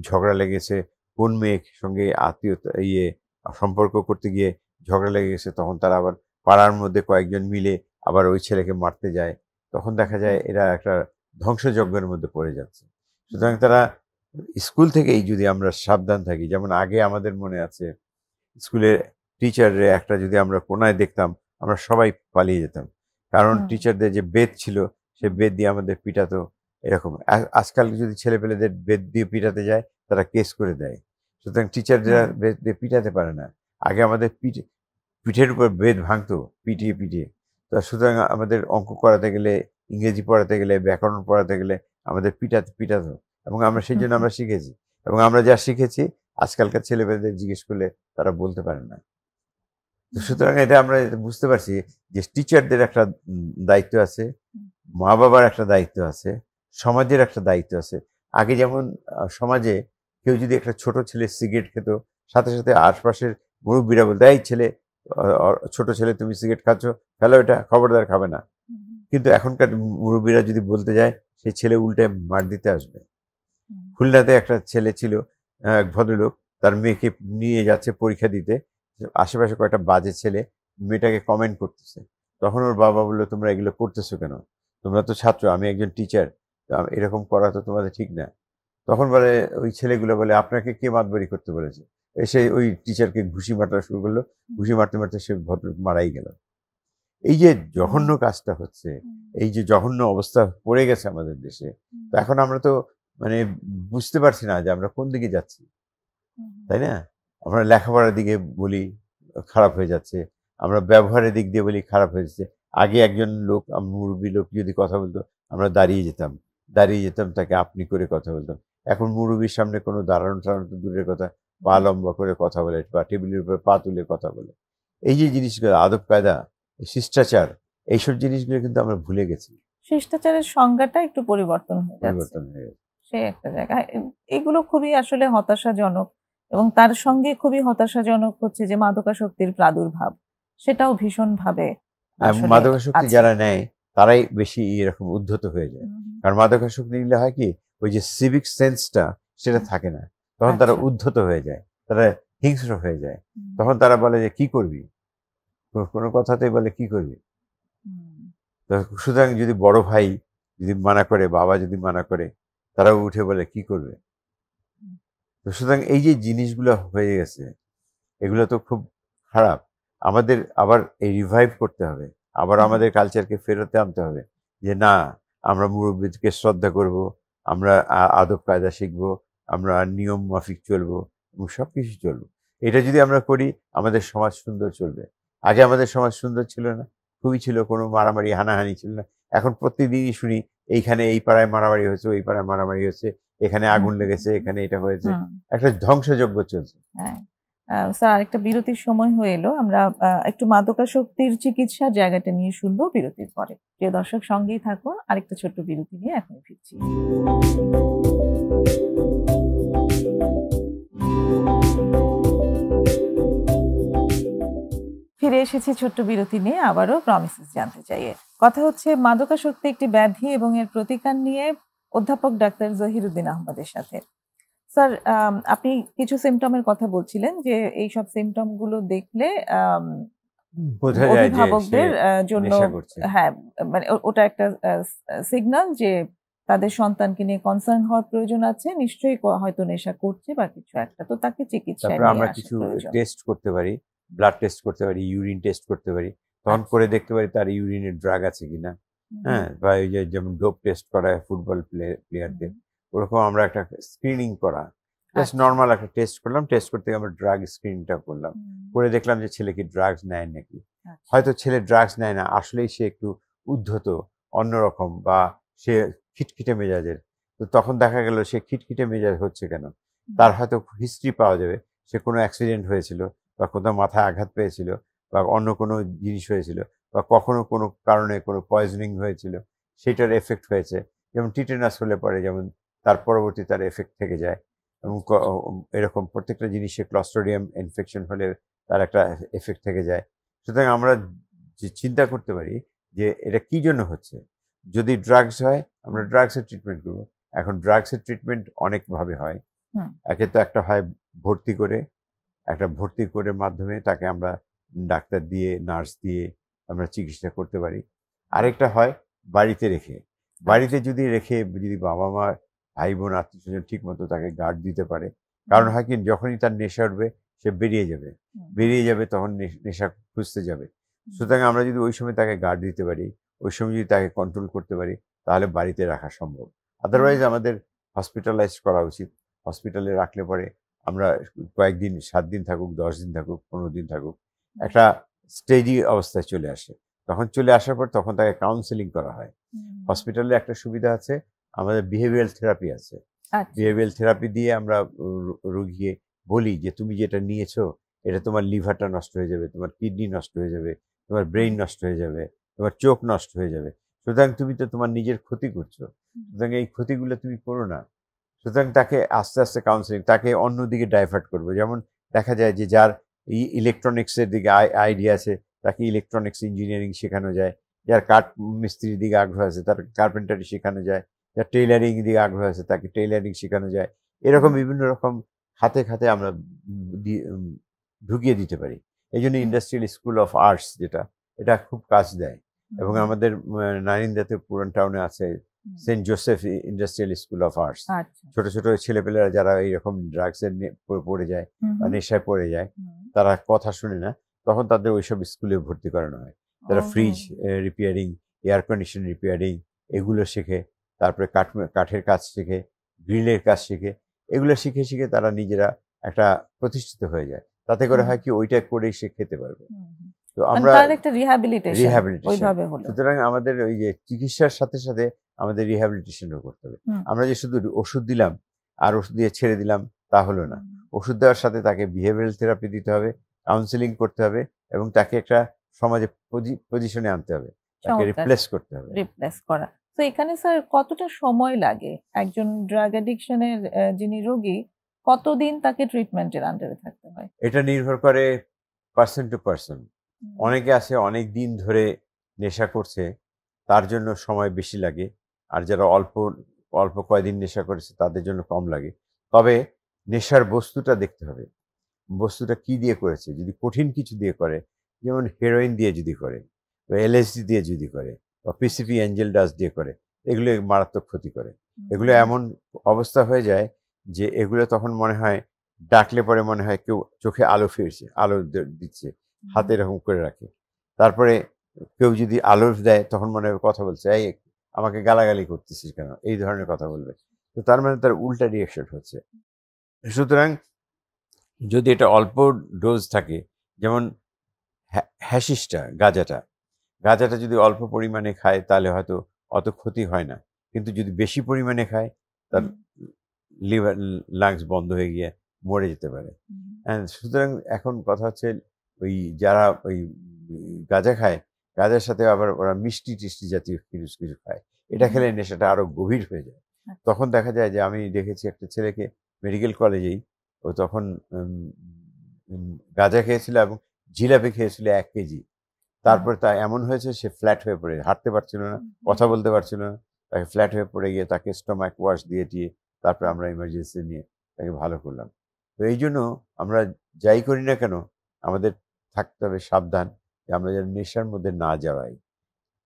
ঝগড়া লেগেছে, কোন মেয়ের সঙ্গে আত্মীয়তা সম্পর্ক করতে গিয়ে ঝগড়া লেগে গেছে, তখন তারা আবার পাড়ার মধ্যে কয়েকজন মিলে আবার ওই ছেলেকে মারতে যায়। তখন দেখা যায় এরা একটা ধ্বংসযজ্ঞের মধ্যে পড়ে যাচ্ছে। সুতরাং তারা স্কুল থেকেই যদি আমরা সাবধান থাকি, যেমন আগে আমাদের মনে আছে স্কুলের টিচাররে একটা যদি আমরা কোনায় দেখতাম, আমরা সবাই পালিয়ে যেতাম, কারণ টিচারদের যে বেত ছিল, সে বেত দিয়ে আমাদের পিটাতো। এরকম আজকাল যদি ছেলেপেলেদের বেত দিয়ে পিটাতে যায়, তারা কেস করে দেয়। সুতরাং টিচাররা বেত দিয়ে পিটাতে পারে না। আগে আমাদের পিঠের উপর বেত ভাঙতো, পিটিয়ে পিটিয়ে। তো সুতরাং আমাদের অঙ্ক করাতে গেলে, ইংরেজি পড়াতে গেলে, ব্যাকরণ পড়াতে গেলে আমাদের পিটাতো, এবং আমরা সেই জন্য আমরা শিখেছি। এবং আমরা যা শিখেছি আজকালকার ছেলেপেলেদের জিজ্ঞেস করলে তারা বলতে পারে না। তো সুতরাং এটা আমরা বুঝতে পারছি যে টিচারদের একটা দায়িত্ব আছে, মা বাবার একটা দায়িত্ব আছে, সমাজের একটা দায়িত্ব আছে। আগে যেমন সমাজে কেউ যদি একটা ছোট ছেলে সিগারেট খেত, সাথে সাথে আশপাশের মুরব্বীরা বলতো, এই ছেলে, ছোট ছেলে তুমি সিগারেট খাচ্ছ, ফেলো এটা, খবরদার খাবে না। কিন্তু এখনকার মুরব্বীরা যদি বলতে যায়, সেই ছেলে উল্টে মার দিতে আসবে। খুলনাতে একটা ছেলে ছিল, এক ভদ্রলোক, তার মেয়েকে নিয়ে যাচ্ছে পরীক্ষা দিতে, আশেপাশে কয়েকটা বাজে ছেলে মেয়েটাকে কমেন্ট করতেছে। তখন ওর বাবা বললো, তোমরা এগুলো করতেছো কেন? তোমরা তো ছাত্র, আমি একজন টিচার, এরকম করা তো তোমাদের ঠিক না। তখন বলে, ওই ছেলেগুলো বলে, আপনাকে কে মাতবরি করতে বলেছে? এসে ওই টিচারকে ঘুষি মারতে শুরু করলো। ঘুষি মারতে মারতে সে ভদ্রলোক মারাই গেল। এই যে জঘন্য কাজটা হচ্ছে, এই যে জঘন্য অবস্থা পড়ে গেছে আমাদের দেশে, তো এখন আমরা তো মানে বুঝতে পারছি না যে আমরা কোন দিকে যাচ্ছি, তাই না? আমরা লেখাপড়ার দিকে বলি খারাপ হয়ে যাচ্ছে, আমরা ব্যবহারের দিক দিয়ে বলি খারাপ হয়ে যাচ্ছে। আগে একজন লোক, মুরব্বী লোক যদি কথা বলতো, আমরা দাঁড়িয়ে যেতাম, তাকে আপনি করে কথা বলতাম। এখন মুরব্বীর সামনে কোনো দাঁড়ানো টাড়ানো তো দূরের কথা, পা লম্বা করে কথা বলে, বা টেবিলের উপর পা তুলে কথা বলে। এই যে জিনিসগুলো, আদব কায়দা, শিষ্টাচার, এইসব জিনিসগুলো কিন্তু আমরা ভুলে গেছি। শিষ্টাচারের সংজ্ঞাটা একটু পরিবর্তন হয়ে গেছে সে একটা জায়গায়। এগুলো খুবই আসলে হতাশাজনক, এবং তার সঙ্গে খুবই হতাশাজনক হচ্ছে যে মাদকাসক্তির প্রাদুর্ভাব, সেটাও ভীষণভাবে মাদকাসক্তি যারা নেয় তারাই বেশি এরকম উদ্ধত হয়ে যায়। কারণ মাদকাসক্তি নিলে হয় কি, ওই যে সিভিক সেন্সটা সেটা থাকে না, তখন তারা উদ্ধত হয়ে যায়, তারা হিংস্র হয়ে যায়। তখন তারা বলে যে কি করবি, কোনো কথাতেই বলে কি করবি। তো সুতরাং যদি বড় ভাই যদি মানা করে, বাবা যদি মানা করে, তারাও উঠে বলে কি করবে। তো সুতরাং এই যে জিনিসগুলো হয়ে গেছে, এগুলো তো খুব খারাপ। আমাদের আবার এই রিভাইভ করতে হবে, আবার আমাদের কালচারকে ফেরতে আনতে হবে, যে না, আমরা মুরব্বীকে শ্রদ্ধা করব, আমরা আদব কায়দা শিখবো, আমরা নিয়ম মাফিক চলবো, এবং সব কিছু চলবো। এটা যদি আমরা করি আমাদের সমাজ সুন্দর চলবে। আগে আমাদের সমাজ সুন্দর ছিল না, খুবই ছিল, কোনো মারামারি হানাহানি ছিল না। এখন প্রতিদিনই শুনি এইখানে এই পাড়ায় মারামারি হয়েছে, ওই পাড়ায় মারামারি হয়েছে, এখানে আগুন লেগেছে, এখানে এটা হয়েছে, হুম, একটা ধ্বংসযজ্ঞ চলছে। হ্যাঁ। স্যার, আরেকটা বিরতির সময় হয়ে এলো। আমরা একটু মাদকাসক্তির চিকিৎসার জায়গাটা নিয়ে শুনবো বিরতির পরে। প্রিয় দর্শক, সঙ্গেই থাকুন। আরেকটা ছোট্ট বিরতি নিয়ে এখনই ফিরছি। ফিরে এসেছি ছোট্ট বিরতি নিয়ে, আবারও প্রমিসেস জানতে চাইয়ে। কথা হচ্ছে মাদকাসক্তি একটি ব্যাধি এবং এর প্রতিকার নিয়ে অধ্যাপক ডাক্তার জহিরুদ্দিন আহমদের সাথে। স্যার, আপনি কিছু সিমটমের কথা বলছিলেন যে এইসব সিমটম গুলো দেখলে বোঝা যায় যে সে অভিভাবকদের জন্য, নেশা করছে। হ্যাঁ, মানে ওটা একটা সিগন্যাল যে তাদের সন্তানকে নিয়ে কনসার্ন হওয়ার প্রয়োজন আছে, নিশ্চয়ই হয়তো নেশা করছে বা কিছু একটা, তো তাকে চিকিৎসায় তারপরে নিয়ে আমরা আসা কিছু প্রয়োজন। টেস্ট করতে পারি, ব্লাড টেস্ট করতে পারি, ইউরিন টেস্ট করতে পারি, তখন আচ্ছা। করে দেখতে পারি তার ইউরিনে ড্রাগ আছে কিনা। হ্যাঁ, বা এই যে যেমন ডোপ টেস্ট করা হয় ফুটবল প্লেয়ারদের, ওরকম আমরা একটা স্ক্রিনিং করা, জাস্ট আচ্ছা। নর্মাল একটা টেস্ট করলাম, টেস্ট করতে গিয়ে আমরা ড্রাগ স্ক্রিনিংটা করলাম, করে দেখলাম যে ছেলে কি ড্রাগস নেয় নাকি। আচ্ছা। হয়তো ছেলে ড্রাগস নেয় না, আসলেই সে একটু উদ্ধত, অন্যরকম, বা সে খিটখিটে মেজাজের। তো তখন দেখা গেল সে খিটখিটে মেজাজ হচ্ছে কেন, তার হয়তো হিস্ট্রি পাওয়া যাবে, সে কোনো অ্যাক্সিডেন্ট হয়েছিল, বা কোথাও মাথায় আঘাত পেয়েছিল, বা অন্য কোনো জিনিস হয়েছিল, বা কখনো কোনো কারণে কোনো পয়জনিং হয়েছিল, সেটার এফেক্ট হয়েছে। যেমন টিটেনাস হলে পরে যেমন তার পরবর্তী তার এফেক্ট থেকে যায়, এবং এরকম প্রত্যেকটা জিনিসে ক্লস্ট্রিডিয়াম ইনফেকশন হলে তার একটা এফেক্ট থেকে যায়। সুতরাং আমরা যে চিন্তা করতে পারি যে এটা কি জন্য হচ্ছে। যদি ড্রাগস হয় আমরা ড্রাগসের ট্রিটমেন্ট করব। এখন ড্রাগসের ট্রিটমেন্ট অনেকভাবে হয়। হুম। একে তো একটা হয় ভর্তি করে মাধ্যমে তাকে আমরা ডাক্তার দিয়ে, নার্স দিয়ে আমরা চিকিৎসা করতে পারি। আরেকটা হয় বাড়িতে রেখে। বাড়িতে যদি যদি বাবা মা, ভাই বোন, আত্মীয় স্বজন ঠিক মতো তাকে গার্ড দিতে পারে, কারণ হয় কি, যখনই তার নেশা উঠবে সে বেরিয়ে যাবে, তখন নেশা খুঁজতে যাবে। সুতরাং আমরা যদি ওই সময় তাকে গার্ড দিতে পারি, ওই সময় যদি তাকে কন্ট্রোল করতে পারি, তাহলে বাড়িতে রাখা সম্ভব। আদারওয়াইজ আমাদের হসপিটালাইজ করা উচিত। হসপিটালে রাখলে পরে আমরা কয়েকদিন, 7 দিন থাকুক, 10 দিন থাকুক, 15 দিন থাকুক, একটা স্টেজি অবস্থায় চলে আসে। তখন চলে আসার পর তখন তাকে কাউন্সেলিং করা হয়। হসপিটালে একটা সুবিধা আছে, আমাদের বিহেভিয়ারাল থেরাপি আছে। বিহেভিয়ারাল থেরাপি দিয়ে আমরা রোগীকে বলি যে তুমি যেটা নিয়েছো এটা তোমার লিভারটা নষ্ট হয়ে যাবে, তোমার কিডনি নষ্ট হয়ে যাবে, তোমার ব্রেইন নষ্ট হয়ে যাবে, তোমার চোখ নষ্ট হয়ে যাবে। সুতরাং তুমি তো তোমার নিজের ক্ষতি করছো, সুতরাং এই ক্ষতিগুলো তুমি করো না। সুতরাং তাকে আস্তে আস্তে কাউন্সেলিং, তাকে অন্যদিকে ডাইভার্ট করবো। যেমন দেখা যায় যে যার ইলেকট্রনিক্সের দিকে আইডিয়া আছে, তাকে ইলেকট্রনিক্স ইঞ্জিনিয়ারিং শেখানো যায়। যার কাঠ মিস্ত্রির দিকে আগ্রহ আছে তার কার্পেন্টারি শেখানো যায়। যার টেইলারিং দিকে আগ্রহ আছে তাকে টেইলারিং শেখানো যায়। এরকম বিভিন্ন রকম খাতে খাতে আমরা ঢুকিয়ে দিতে পারি। এই জন্য ইন্ডাস্ট্রিয়াল স্কুল অফ আর্টস যেটা, এটা খুব কাজ দেয়। এবং আমাদের নারিন্দাতে পুরান টাউনে আছে saint Joseph industrial school of arts. ছোট ছোট ছেলেপেলেরা যারা এইরকম ড্রাগসের পড়ে যায় বা নেশায় পড়ে যায়, তারা কথা শুনে না, তখন তাদের ওইসব স্কুলে ভর্তি করানো হয়। তারা fridge repairing, air condition repairing এগুলো শেখে, তারপরে কাঠের কাজ শেখে, গ্রিলের কাজ শেখে। এগুলো শিখে শিখে তারা নিজেরা একটা প্রতিষ্ঠিত হয়ে যায়। তাতে করে হয় কি, ওইটা করেই সে খেতে পারবে। তো আমরা সুতরাং আমাদের ওই যে চিকিৎসার সাথে সাথে আমাদের রিহ্যাবিলিটেশনও করতে হবে। আমরা যে শুধু ওষুধ দিলাম আর ওষুধ দিয়ে ছেড়ে দিলাম তা হলো না। ওষুধ দেওয়ার সাথে তাকে বিহেভিয়ারাল থেরাপি দিতে হবে, কাউন্সেলিং করতে হবে, এবং তাকে একটা সমাজে পজিশনে আনতে হবে, তাকে রিপ্লেস করতে হবে। তো এখানে স্যার কতটা সময় লাগে একজন ড্রাগ অ্যাডিকশনের যিনি রোগী, কতদিন তাকে ট্রিটমেন্টের আন্ডারে থাকতে হয়? এটা নির্ভর করে পার্সন টু পার্সন। অনেকে আছে অনেক দিন ধরে নেশা করছে, তার জন্য সময় বেশি লাগে, আর যারা অল্প অল্প কয়দিন নেশা করেছে তাদের জন্য কম লাগে। তবে নেশার বস্তুটা দেখতে হবে, বস্তুটা কি দিয়ে করেছে। যদি কঠিন কিছু দিয়ে করে, যেমন হেরোইন দিয়ে যদি করে, বা এলএসডি দিয়ে যদি করে, বা পিসিপি অ্যাঞ্জেল ডাস্ট দিয়ে করে, এগুলো মারাত্মক ক্ষতি করে। এগুলো এমন অবস্থা হয়ে যায় যে এগুলো তখন মনে হয়, ডাকলে পরে মনে হয় কেউ চোখে আলো ফিরছে, আলো দিচ্ছে, হাতে এরকম করে রাখে। তারপরে কেউ যদি আলো দেয় তখন মনে হয় কথা বলছে, এই আমাকে গালাগালি করতেছিস কেন, এই ধরনের কথা বলবে। তো তার মানে তার উল্টা রিয়াকশন হচ্ছে। সুতরাং যদি এটা অল্প ডোজ থাকে, যেমন হ্যাশিসটা, গাঁজাটা যদি অল্প পরিমাণে খায় তাহলে হয়তো অত ক্ষতি হয় না, কিন্তু যদি বেশি পরিমাণে খায় তার লিভার লাংস বন্ধ হয়ে গিয়ে মরে যেতে পারে। সুতরাং এখন কথা হচ্ছে ওই যারা ওই গাঁজা খায়, গাঁজার সাথে আবার ওরা মিষ্টি টিষ্টি জাতীয় কিছু খায়, এটা খেলে নেশাটা আরো গভীর হয়ে যায়। তখন দেখা যায় যে আমি দেখেছি একটা ছেলেকে মেডিকেল কলেজেই, ও তখন গাঁজা খেয়েছিল এবং জিলাপি খেয়েছিল 1 কেজি। তারপরে তা এমন হয়েছে সে ফ্ল্যাট হয়ে পড়ে হাঁটতে পারছিল না, কথা বলতে পারছিল না, তাকে ফ্ল্যাট হয়ে পড়ে গিয়ে তাকে স্টোমাক ওয়াশ দিয়ে তারপরে আমরা ইমার্জেন্সি নিয়ে তাকে ভালো করলাম। তো এই জন্য আমরা যাই করি না কেন আমাদের থাকতে হবে সাবধান যে আমরা যেন নেশার মধ্যে না যাওয়াই।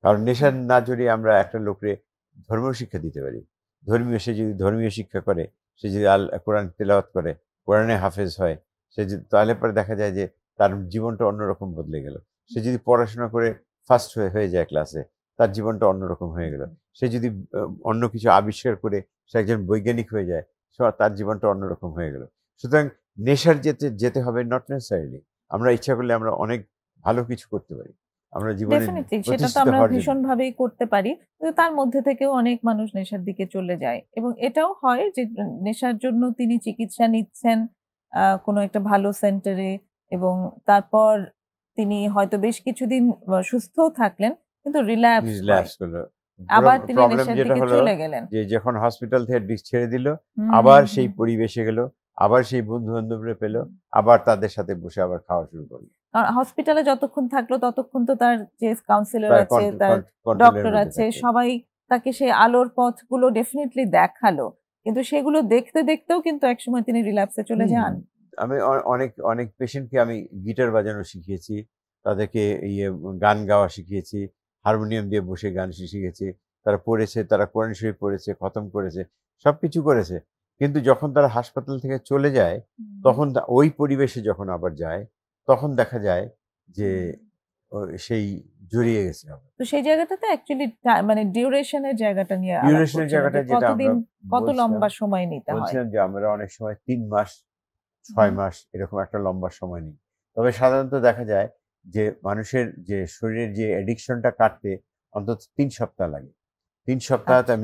কারণ নেশার না জড়িয়ে আমরা একটা লোককে ধর্মীয় শিক্ষা দিতে পারি। সে যদি ধর্মীয় শিক্ষা করে, সে যদি কোরআন তেলাওয়াত করে, কোরআনে হাফেজ হয়, সে যদি, তাহলে পরে দেখা যায় যে তার জীবনটা অন্যরকম বদলে গেল। সে যদি পড়াশোনা করে ফার্স্ট হয়ে যায় ক্লাসে, তার জীবনটা অন্যরকম হয়ে গেল। সে যদি অন্য কিছু আবিষ্কার করে সে একজন বৈজ্ঞানিক হয়ে যায়, তার জীবনটা অন্যরকম হয়ে গেল। সুতরাং নেশার যেতে হবে নট নেসেসারিলি। আমরা ইচ্ছা করলে আমরা অনেক ভালো কিছু করতে পারি। আমরা জীবনে ডেফিনেটলি সেটা তো আমরা ভীষণভাবেই করতে পারি, কিন্তু তার মধ্যে থেকেও অনেক মানুষ নেশার দিকে চলে যায়, এবং এটাও হয় যে নেশার জন্য তিনি চিকিৎসা নিচ্ছেন কোনো একটা ভালো সেন্টারে, এবং তারপর তিনি হয়তো বেশ কিছুদিন সুস্থও থাকলেন, কিন্তু রিল্যাপস করলো, আবার তিনি নেশার দিকে চলে গেলেন। যে যখন হসপিটাল থেকে ছেড়ে দিল, আবার সেই পরিবেশে গেল, আবার সেই বন্ধু বান্ধবরা পেল, আবার তাদের সাথে বসে আবার খাওয়া শুরু করলো। কারণ হসপিটালে যতক্ষণ থাকলো ততক্ষণ তো তার যে কাউন্সিলর আছে, তার ডক্টর আছে, সবাই তাকে সেই আলোর পথগুলো ডেফিনেটলি দেখালো, কিন্তু সেগুলো দেখতে দেখতেও কিন্তু একসময় তিনি রিল্যাপসে চলে যান। আমি অনেক পেশেন্টকে আমি গিটার বাজানো শিখিয়েছি, তাদেরকে গান গাওয়া শিখিয়েছি, হারমোনিয়াম দিয়ে বসে গান শিখিয়েছি, তারা পড়েছে, তারা কোরআন শরীফ পড়েছে, খতম করেছে, সবকিছু করেছে। কিন্তু যখন তারা হাসপাতাল থেকে চলে যায়, তখন ওই পরিবেশে যখন আবার যায়, তখন দেখা যায় যে সেই জড়িয়ে গেছে। তো সেই জায়গাটাতে অ্যাকচুয়ালি মানে ডিউরেশনের জায়গাটা নিয়ে কতদিন, কত লম্বা সময় নিতে হয়? বলছিলাম যে আমরা অনেক সময় 3 মাস 6 মাস এরকম একটা লম্বা সময় নিই। তবে সাধারণত দেখা যায় যে মানুষের যে শরীরের যে অ্যাডিকশনটা কাটতে অন্তত 3 সপ্তাহ লাগে। 3 সপ্তাহ তার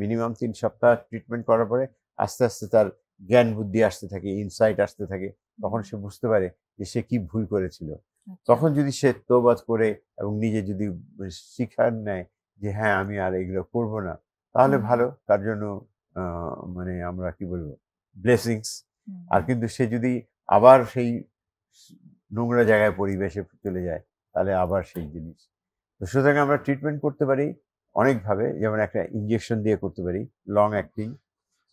মিনিমাম 3 সপ্তাহ ট্রিটমেন্ট করার পরে আস্তে আস্তে তার জ্ঞান বুদ্ধি আসতে থাকে, ইনসাইট আসতে থাকে, তখন সে বুঝতে পারে যে সে কি ভুল করেছিল। তখন যদি সে তওবা করে এবং নিজে যদি শিক্ষা নেয় যে হ্যাঁ আমি আর এগুলো করব না, তাহলে ভালো, তার জন্য মানে আমরা কি বলবো, ব্লেসিংস। আর কিন্তু সে যদি আবার সেই নোংরা জায়গায় পরিবেশে চলে যায়, তাহলে আবার সেই জিনিস। তো সুতরাং আমরা ট্রিটমেন্ট করতে পারি অনেকভাবে, যেমন একটা ইনজেকশন দিয়ে করতে পারি, লং অ্যাক্টিং,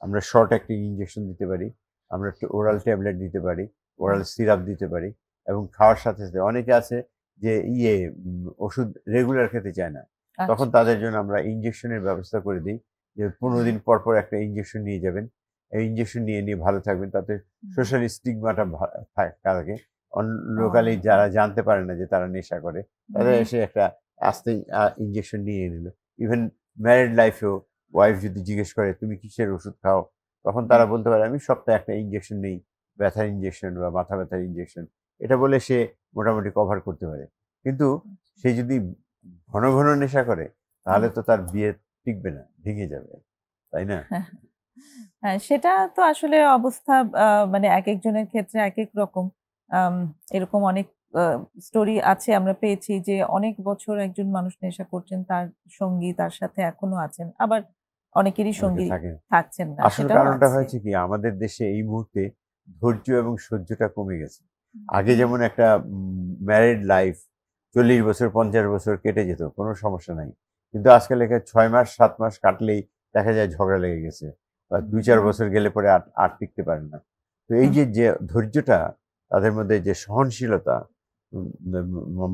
আমরা শর্ট অ্যাক্টিং ইনজেকশন দিতে পারি, আমরা ওরাল ট্যাবলেট দিতে পারি, ওরাল সিরাপ দিতে পারি, এবং খাওয়ার সাথে সাথে অনেকে আছে যে ওষুধ রেগুলার খেতে চায় না, তখন তাদের জন্য আমরা ইনজেকশনের ব্যবস্থা করে দিই, যে 15 দিন পর পর একটা ইনজেকশন নিয়ে যাবেন, এই ইনজেকশন নিয়ে ভালো থাকবেন, তাতে সোশ্যাল স্টিগমাটা থাকে। লোকালি যারা জানতে পারে না যে তারা নেশা করে, তাদের এসে একটা আস্তে ইনজেকশন নিয়ে নিল। ইভেন ম্যারিড লাইফেও ওয়াইফ যদি জিজ্ঞেস করে তুমি কিসের ওষুধ খাও, তখন তারা বলতে পারে আমি সপ্তাহে একটা ইনজেকশন নেই, ব্যথার ইনজেকশন বা মাথা ব্যথার ইনজেকশন, এটা বলে সে মোটামুটি কভার করতে পারে। কিন্তু সে যদি ঘন ঘন নেশা করে, তাহলে তো তার বিয়ে টিকবে না, ভেঙে যাবে, তাই না? হ্যাঁ, সেটা তো আসলে অবস্থা মানে এক একজনের ক্ষেত্রে এক এক রকম। এরকম অনেক স্টোরি আছে, আমরা পেয়েছি যে অনেক বছর একজন মানুষ নেশা করছেন, তার সঙ্গী তার সাথে এখনো আছেন, আবার অনেকেরই সঙ্গী থাকছেন না। আসলে কারণটা হয়েছে কি, আমাদের দেশে এই মুহূর্তে ধৈর্য এবং সহ্যটা কমে গেছে। আগে যেমন একটা ম্যারিড লাইফ 40 বছর 50 বছর কেটে যেত, কোনো সমস্যা নাই, কিন্তু আজকাল 6 মাস 7 মাস কাটলেই দেখা যায় ঝগড়া লেগে গেছে, বা 2-4 বছর গেলে পরে আর টিকতে পারে না। তো এই যে ধৈর্যটা, তাদের মধ্যে যে সহনশীলতা,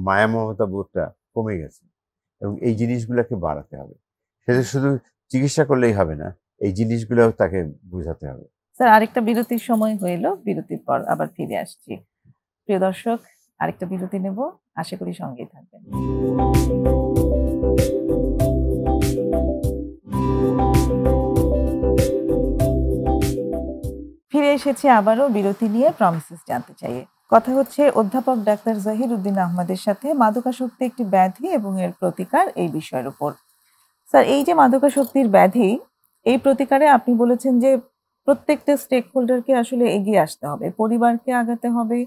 মায়া মমতা বোধটা কমে গেছে, এবং এই জিনিসগুলোকে বাড়াতে হবে। সেটা শুধু চিকিৎসা করলেই হবে না, এই জিনিসগুলো তাকে বোঝাতে হবে। স্যার, আরেকটা বিরতির সময় হইল, বিরতির পর আবার ফিরে আসছি। প্রিয় দর্শক, আরেকটা বিরতি নেব, আশা করি সঙ্গেই থাকবেন। ফিরে এসেছি আবারও বিরতি নিয়ে প্রমিসেস জানতে চাই। কথা হচ্ছে অধ্যাপক ডাক্তার জহির উদ্দিন আহমদের সাথে মাদকাসক্তি একটি ব্যাধি এবং এর প্রতিকার এই বিষয়ের উপর। স্যার, এই যে মাদকাসক্তির ব্যাধি, এই প্রতিকারে আপনি বলেছেন যে প্রত্যেকটা স্টেক হোল্ডারকে আসলে এগিয়ে আসতে হবে, পরিবারকে আগাতে হবে,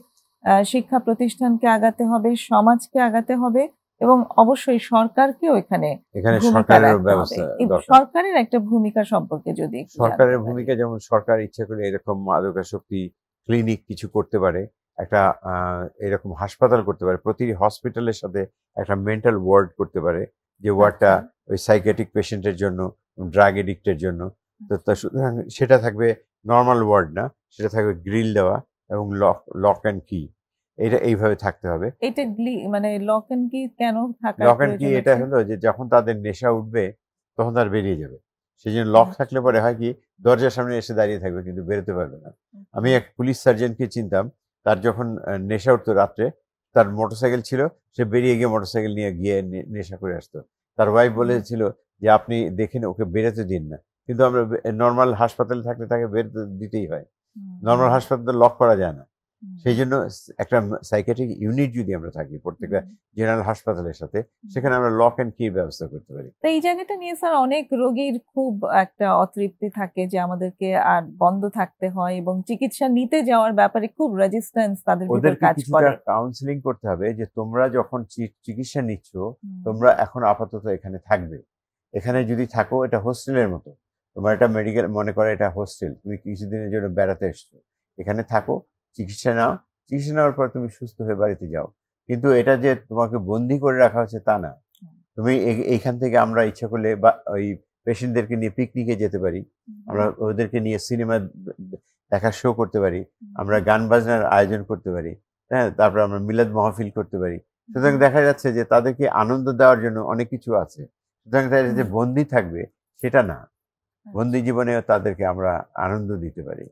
শিক্ষা প্রতিষ্ঠানকে আগাতে হবে, সমাজকে আগাতে হবে এবং অবশ্যই সরকারকেও এখানে এখানে ভূমিকা সরকারেরও রাখতে হবে। ব্যবস্থা এই দরকার। সরকারের একটা ভূমিকা সম্পর্কে যদি একটু জানতে সরকারের পারি। ভূমিকা যেমন সরকার ইচ্ছে করে এরকম মাদকাসক্তি ক্লিনিক কিছু করতে পারে, একটা এরকম হাসপাতাল করতে পারে, প্রতিটি হসপিটালের সাথে একটা মেন্টাল ওয়ার্ড করতে পারে, যে ওয়ার্ডটা আচ্ছা। ওই সাইকিয়াট্রিক পেশেন্টের জন্য, ড্রাগ এডিক্টের জন্য। তো সুতরাং সেটা থাকবে নর্মাল ওয়ার্ড না, সেটা থাকবে গ্রিল দেওয়া এবং লক অ্যান্ড কি, এটা এইভাবে থাকতে হবে। এটা মানে লক এন্ড কি কেন থাকার লক অ্যান্ড কি প্রয়োজন এটা আছে? হলো যে যখন তাদের নেশা উঠবে তখন তার বেরিয়ে যাবে, সেই জন্য লক থাকলে পরে হয় কি, দরজার সামনে এসে দাঁড়িয়ে থাকবে কিন্তু বেরোতে পারবে না। আমি এক পুলিশ সার্জনকে চিনতাম, তার যখন নেশা উঠতো রাত্রে, তার মোটরসাইকেল ছিল, সে বেরিয়ে গিয়ে মোটরসাইকেল নিয়ে গিয়ে নেশা করে আসতো। তার ওয়াইফ বলেছিল যে আপনি দেখেন ওকে বেরোতে দিন না, কিন্তু আমরা নর্মাল হাসপাতালে থাকলে তাকে বেরোতে দিতেই হয়, নর্মাল হাসপাতালে লক করা যায় না। সেই জন্য একটা সাইকিয়াট্রিক ইউনিট যদি আমরা থাকি প্রত্যেকটা জেনারেল হাসপাতালের সাথে, সেখানে আমরা লক অ্যান্ড কি ব্যবস্থা করতে পারি। তো এই জায়গাটা নিয়ে স্যার অনেক রোগীর খুব একটা অতৃপ্তি থাকে যে আমাদেরকে আর বন্ধ থাকতে হয় এবং চিকিৎসা নিতে যাওয়ার ব্যাপারে খুব রেজিস্ট্যান্স তাদের ভিতর ওদেরকে কাজ কিছুটা করে। কাউন্সিলিং করতে হবে যে তোমরা যখন চিকিৎসা নিচ্ছ, তোমরা এখন আপাতত এখানে থাকবে, এখানে যদি থাকো এটা হোস্টেলের মতো, তোমার এটা মেডিকেল মনে করে এটা হোস্টেল, তুমি কিছুদিনের জন্য বেড়াতে এসছো, এখানে থাকো, চিকিৎসা নাও, চিকিৎসা নেওয়ার পর তুমি সুস্থ হয়ে বাড়িতে যাও। কিন্তু এটা যে তোমাকে বন্দি করে রাখা হচ্ছে তা না, তুমি এইখান থেকে আমরা ইচ্ছা করলে বা ওই পেশেন্টদেরকে নিয়ে পিকনিকে যেতে পারি, আমরা ওদেরকে নিয়ে সিনেমা দেখার শো করতে পারি, আমরা গান বাজনার আয়োজন করতে পারি, হ্যাঁ, তারপর আমরা মিলাদ মাহফিল করতে পারি। সুতরাং দেখা যাচ্ছে যে তাদেরকে আনন্দ দেওয়ার জন্য অনেক কিছু আছে। সুতরাং তারা যে বন্দি থাকবে সেটা না, বন্দি জীবনে তাদেরকে আমরা আনন্দ দিতে পারি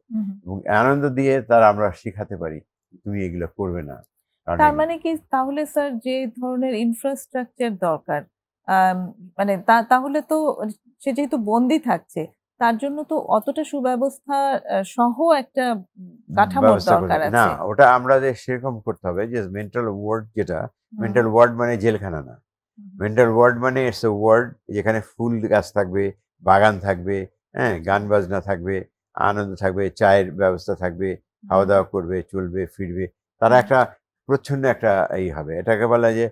এবং আনন্দ দিয়ে তারা আমরা শিখাতে পারি তুমি এগুলো করবে না। তার মানে কি তাহলে স্যার যে ধরনের ইনফ্রাস্ট্রাকচার দরকার, মানে তাহলে তো সে যেহেতু বন্দি থাকছে তার জন্য তো অতটা সুব্যবস্থা সহ একটা কাঠামোর দরকার না, আছে। ওটা আমরা যে সেরকম করতে হবে যে মেন্টাল ওয়ার্ড, যেটা মেন্টাল ওয়ার্ড মানে জেলখানা না, মেন্টাল ওয়ার্ড মানে ইটস এ ওয়ার্ড যেখানে ফুল গাছ থাকবে, বাগান থাকবে, হ্যাঁ, গান বাজনা থাকবে, আনন্দ থাকবে, চায়ের ব্যবস্থা থাকবে, খাওয়া দাওয়া করবে, চলবে ফিরবে, তারা একটা প্রচ্ছন্ন একটা এই হবে, এটাকে বলা যে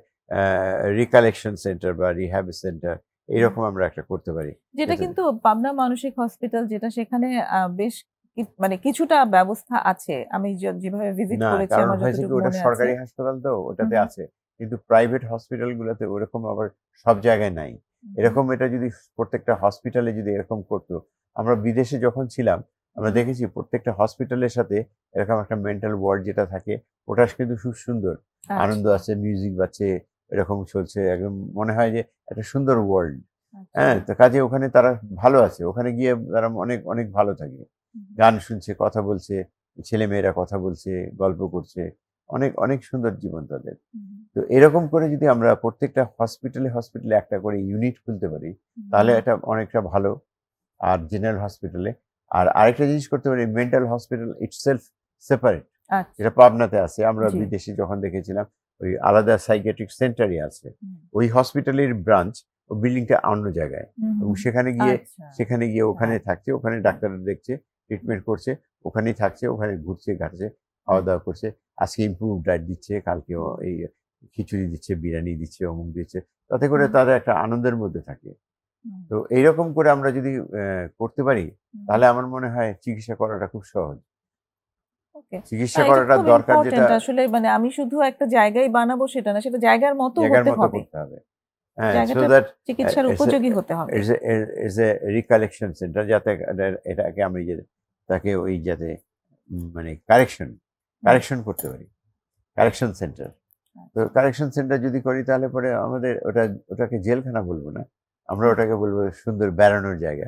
রিকালেকশন সেন্টার বা রিহ্যাব সেন্টার, এইরকম আমরা একটা করতে পারি। যেটা কিন্তু পাবনা মানসিক হসপিটাল, যেটা সেখানে বেশ মানে কিছুটা ব্যবস্থা আছে, আমি যেভাবে ভিজিট না, করেছি কারণ আমার হয়েছে কি যতটুকু ওটা মনে আছে। সরকারি হাসপাতাল, তো ওটাতে আছে, কিন্তু প্রাইভেট হসপিটাল গুলোতে ওরকম আবার সব জায়গায় নাই। এরকম এটা যদি প্রত্যেকটা হসপিটালে যদি এরকম করতো, আমরা বিদেশে যখন ছিলাম আমরা দেখেছি প্রত্যেকটা হসপিটালের সাথে এরকম একটা মেন্টাল ওয়ার্ড যেটা থাকে, ওটা কিন্তু খুব সুন্দর, আনন্দ আছে, মিউজিক বাজছে, এরকম চলছে, একদম মনে হয় যে একটা সুন্দর ওয়ার্ল্ড। হ্যাঁ, তো কাজে ওখানে তারা ভালো আছে, ওখানে গিয়ে তারা অনেক অনেক ভালো থাকে, গান শুনছে, কথা বলছে, ছেলে মেয়েরা কথা বলছে, গল্প করছে, অনেক অনেক সুন্দর জীবন তাদের। তো এরকম করে যদি আমরা প্রত্যেকটা হসপিটালে একটা করে ইউনিট খুলতে পারি, তাহলে এটা অনেকটা ভালো। আর জেনারেল হসপিটালে আর আরেকটা জিনিস করতে পারি, মেন্টাল হসপিটাল ইটসেলফ সেপারেট, যেটা পাবনাতে আছে, আমরা বিদেশে যখন দেখেছিলাম ওই আলাদা সাইকিয়াট্রিক সেন্টারই আছে, ওই হসপিটালের ব্রাঞ্চ, ও বিল্ডিংটা অন্য জায়গায়, এবং সেখানে গিয়ে ওখানে থাকছে, ওখানে ডাক্তাররা দেখছে, ট্রিটমেন্ট করছে, ওখানেই থাকছে, ওখানে ঘুরছে ঘাটছে, খাওয়া দাওয়া করছে, আজকে ইমপ্রুভ ডায়েট দিচ্ছে, কালকেও এই খিচুড়ি দিচ্ছে, বিরিয়ানি দিচ্ছে, অমুক দিচ্ছে, তাতে করে তারা একটা আনন্দের মধ্যে থাকে। তো এইরকম করে আমরা যদি করতে পারি, তাহলে আমার মনে হয় চিকিৎসা করাটা খুব সহজ। চিকিৎসা করাটা দরকার, যেটা আসলে মানে আমি শুধু একটা জায়গায় বানাবো সেটা না, সেটা জায়গার মতো করতে হবে। হ্যাঁ, সো দ্যাট চিকিৎসার উপযোগী হতে হবে। ইটস এ রিকালেকশন সেন্টার, যাতে এটাকে আমি তাকে ওই যাতে মানে কারেকশন করতে পারি, কারেকশন সেন্টার। তো কারেকশন সেন্টার যদি করি তাহলে পরে আমাদের ওটাকে জেলখানা বলবো না, আমরা ওটাকে বলবো সুন্দর বেড়ানোর জায়গা।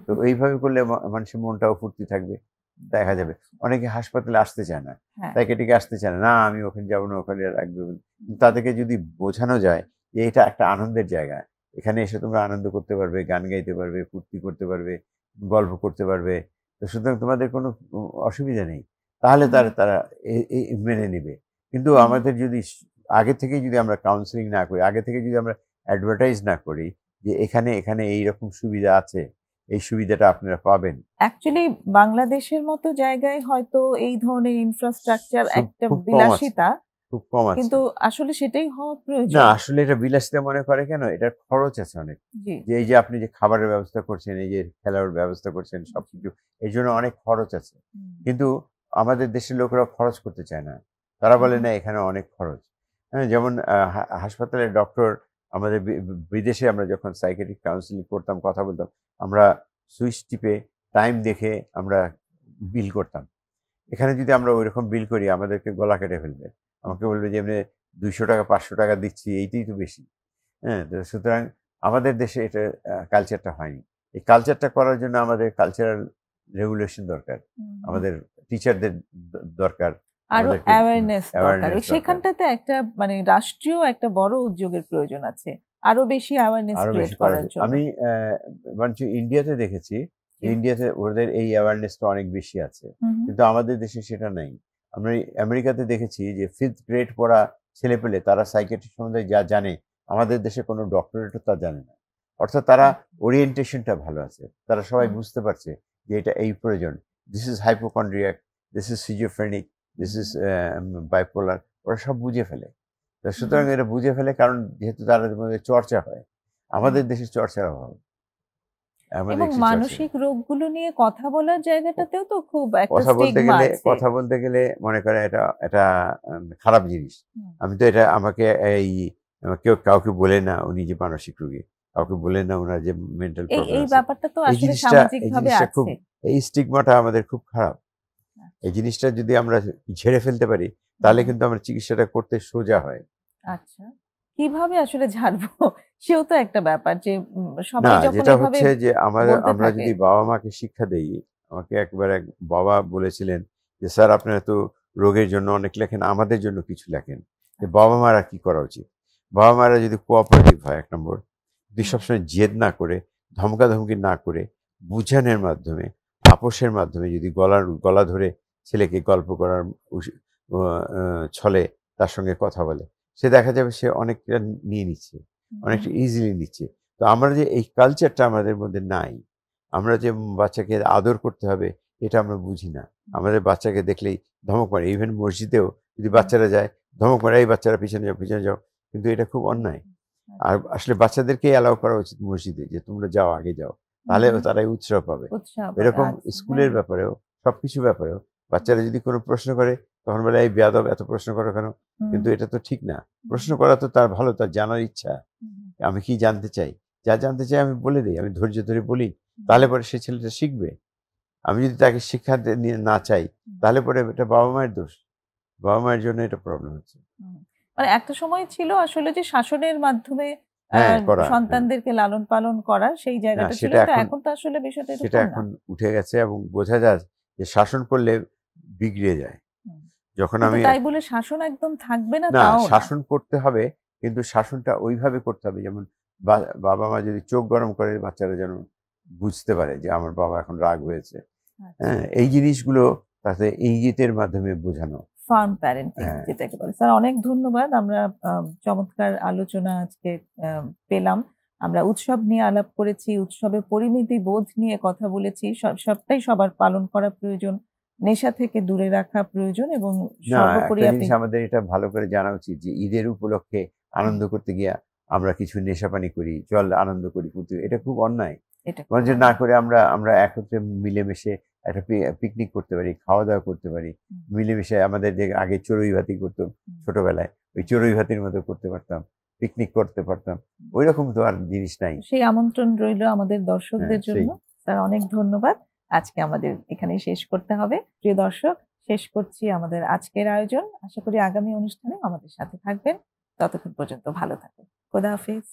তো এইভাবে করলে মানুষের মনটাও ফুর্তি থাকবে। দেখা যাবে অনেকে হাসপাতালে আসতে চায় না, সাইকিয়াট্রিকে আসতে চায় না, আমি ওখানে যাবো না, ওখানে রাখবো। তাদেরকে যদি বোঝানো যায় যে এটা একটা আনন্দের জায়গা, এখানে এসে তোমরা আনন্দ করতে পারবে, গান গাইতে পারবে, ফুর্তি করতে পারবে, গল্প করতে পারবে, তো সুতরাং তোমাদের কোনো অসুবিধা নেই, তাহলে তারা মেনে নেবে। কিন্তু আমাদের যদি আগে থেকে যদি আমরা কাউন্সিলিং না করি, আগে থেকে যদি আমরা অ্যাডভার্টাইজ না করি যে এখানে এখানে এইরকম সুবিধা আছে, এই সুবিধাটা আপনারা পাবেন। অ্যাকচুয়ালি বাংলাদেশের মতো জায়গায় হয়তো এই ধরনের ইনফ্রাস্ট্রাকচার একটা খুব কম আছে, বিলাসিতা, খুব কম আছে। কিন্তু আসলে সেটাই হওয়া না, প্রয়োজন। আসলে এটা বিলাসিতা মনে করে কেন, এটার খরচ আছে অনেক। জি, যে এই যে আপনি যে খাবারের ব্যবস্থা করছেন, এই যে খেলার ব্যবস্থা করছেন, সবকিছু এই জন্য অনেক খরচ আছে। কিন্তু আমাদের দেশের লোকেরা খরচ করতে চায় না, তারা বলে না এখানে অনেক খরচ। হ্যাঁ, যেমন হাসপাতালের ডক্টর, আমাদের বিদেশে আমরা যখন সাইকিয়াট্রিক কাউন্সিলিং করতাম, কথা বলতাম, আমরা সুইচ টিপে টাইম দেখে আমরা বিল করতাম। এখানে যদি আমরা ওইরকম বিল করি আমাদেরকে গলা কেটে ফেলবে, আমাকে বলবে যে এমনি 200 টাকা 500 টাকা দিচ্ছি, এইটাই তো বেশি। হ্যাঁ, তো সুতরাং আমাদের দেশে এটা কালচারটা হয়নি। এই কালচারটা করার জন্য আমাদের কালচারাল রেগুলেশন দরকার, আমাদের টিচারদের দরকার, আরো আমাদেরকে অ্যাওয়ারনেস দরকার। অ্যাওয়ারনেস দরকার, সেখানটাতে একটা মানে রাষ্ট্রীয় একটা বড় উদ্যোগের প্রয়োজন আছে, আরো বেশি অ্যাওয়ারনেস আরো ক্রিয়েট বেশি করার করার জন্য। আমি বরঞ্চ ইন্ডিয়াতে দেখেছি, ইন্ডিয়াতে ওদের এই অ্যাওয়ারনেসটা অনেক বেশি আছে, কিন্তু আমাদের দেশে সেটা নাই। আমরা আমেরিকাতে দেখেছি যে 5th গ্রেড পড়া ছেলেপেলে তারা সাইকিয়াট্রি সম্বন্ধে যা জানে, আমাদের দেশে কোনো ডক্টরেটও তা জানে না। অর্থাৎ তারা ওরিয়েন্টেশনটা ভালো আছে, তারা সবাই বুঝতে পারছে যে এটা এই প্রয়োজন, this is hypochondriac, this is schizophrenic, this is bipolar, ওরা সব বুঝে ফেলে। সুতরাং এরা বুঝে ফেলে কারণ যেহেতু তাদের মধ্যে চর্চা হয়, আমাদের দেশে চর্চার অভাব। এবং মানসিক রোগগুলো নিয়ে কথা বলার জায়গাটাতেও তো খুব একটা কথা বলতে স্টিগমা গেলে আছে। কথা বলতে গেলে মনে করে এটা খারাপ জিনিস। আমি তো এটা আমাকে কেউ কাউকে বলে না উনি যে মানসিক রোগী, কাউকে বলে না ওনার যে মেন্টাল প্রবলেম এই আছে। ব্যাপারটা তো আসলে সামাজিকভাবে খুব, আছে। এই স্টিগমাটা আমাদের খুব খারাপ। এই জিনিসটা যদি আমরা ঝেড়ে ফেলতে পারি তাহলে কিন্তু আমরা চিকিৎসাটা করতে সোজা হয়। আচ্ছা, কিভাবে আসলে ঝাড়বো সেও তো একটা ব্যাপার যে না, সবাই যখন যেটা এভাবে হচ্ছে যে আমরা থাকে। যদি বাবা মাকে শিক্ষা দেই, আমাকে একবার এক বাবা বলেছিলেন যে স্যার আপনারা তো রোগের জন্য অনেক লেখেন, আমাদের জন্য কিছু লেখেন, যে বাবা মারা কি করা উচিত। বাবা মারা যদি কোঅপারেটিভ হয়, 1 নম্বর, যদি সবসময় জেদ না করে, ধমকাধমকি না করে, বুঝানোর মাধ্যমে, আপোষের মাধ্যমে যদি গলা ধরে ছেলেকে গল্প করার ছলে তার সঙ্গে কথা বলে, সে দেখা যাবে সে অনেকটা নিয়ে নিচ্ছে, অনেকটা ইজিলি নিচ্ছে। তো আমরা যে এই কালচারটা আমাদের মধ্যে নাই, আমরা যে বাচ্চাকে আদর করতে হবে এটা আমরা বুঝি না। আমাদের বাচ্চাকে দেখলেই ধমক মারে, ইভেন মসজিদেও যদি বাচ্চারা যায় ধমক মারে, এই বাচ্চারা পিছনে যাও পিছনে যাও, কিন্তু এটা খুব অন্যায়। আর আসলে বাচ্চাদেরকে অ্যালাউ করা উচিত মসজিদে, যে তোমরা যাও, আগে যাও, তাহলে তারাই উৎসাহ পাবে। এরকম স্কুলের ব্যাপারেও, সবকিছু ব্যাপারেও বাচ্চারা যদি কোনো প্রশ্ন করে তখন বলে এই বেয়াদব এত প্রশ্ন করো কেন, কিন্তু এটা তো ঠিক না। প্রশ্ন করা তো তার ভালো, তার জানার ইচ্ছা, আমি কি জানতে চাই, যা জানতে চাই আমি বলে দিই, আমি ধৈর্য ধরে বলি, তাহলে পরে সে ছেলেটা শিখবে। আমি যদি তাকে শিক্ষা নিয়ে না চাই তাহলে পরে এটা বাবা মায়ের দোষ, বাবা মায়ের জন্য এটা প্রবলেম হচ্ছে। মানে একটা সময় ছিল আসলে যে শাসনের মাধ্যমে করা, সন্তানদেরকে লালন পালন করা, সেই জায়গাটা ছিল, এখন তো আসলে বিষয়টা সেটা এখন উঠে গেছে এবং বোঝা যায় যে শাসন করলে বিগড়ে যায়। যখন আমি তাই বলে শাসন একদম থাকবে না, না, তাও শাসন করতে হবে, কিন্তু শাসনটা ওইভাবে করতে হবে যেমন বাবা মা যদি চোখ গরম করে বাচ্চারা যেন বুঝতে পারে যে আমার বাবা এখন রাগ হয়েছে। হ্যাঁ, এই জিনিসগুলো তাতে ইঙ্গিতের মাধ্যমে বোঝানো, ফার্ম প্যারেন্টিং যেটাকে বলে। স্যার অনেক ধন্যবাদ, আমরা চমৎকার আলোচনা আজকে পেলাম। আমরা উৎসব নিয়ে আলাপ করেছি, উৎসবের পরিমিতি বোধ নিয়ে কথা বলেছি, সবটাই সবার পালন করা প্রয়োজন, নেশা থেকে দূরে রাখা প্রয়োজন, এবং সর্বোপরি আমাদের এটা ভালো করে জানা উচিত যে ঈদের উপলক্ষে আনন্দ করতে গিয়া আমরা কিছু নেশাপানি করি, চল আনন্দ করি, এটা খুব অন্যায়। না করে আমরা একত্রে মিলেমিশে একটা পিকনিক করতে পারি, খাওয়া দাওয়া করতে পারি, মিলেমিশে আমাদের যে আগে চড়ুই ভাতি করতো ছোটবেলায়, ওই চড়ুই ভাতির মতো করতে পারতাম, পিকনিক করতে পারতাম, ওই রকম তো আর জিনিস নাই। সেই আমন্ত্রণ রইল আমাদের দর্শকদের জন্য। স্যার অনেক ধন্যবাদ, আজকে আমাদের এখানেই শেষ করতে হবে। প্রিয় দর্শক, শেষ করছি আমাদের আজকের আয়োজন। আশা করি আগামী অনুষ্ঠানে আমাদের সাথে থাকবেন। ততক্ষণ পর্যন্ত ভালো থাকুন। খোদা হাফেজ।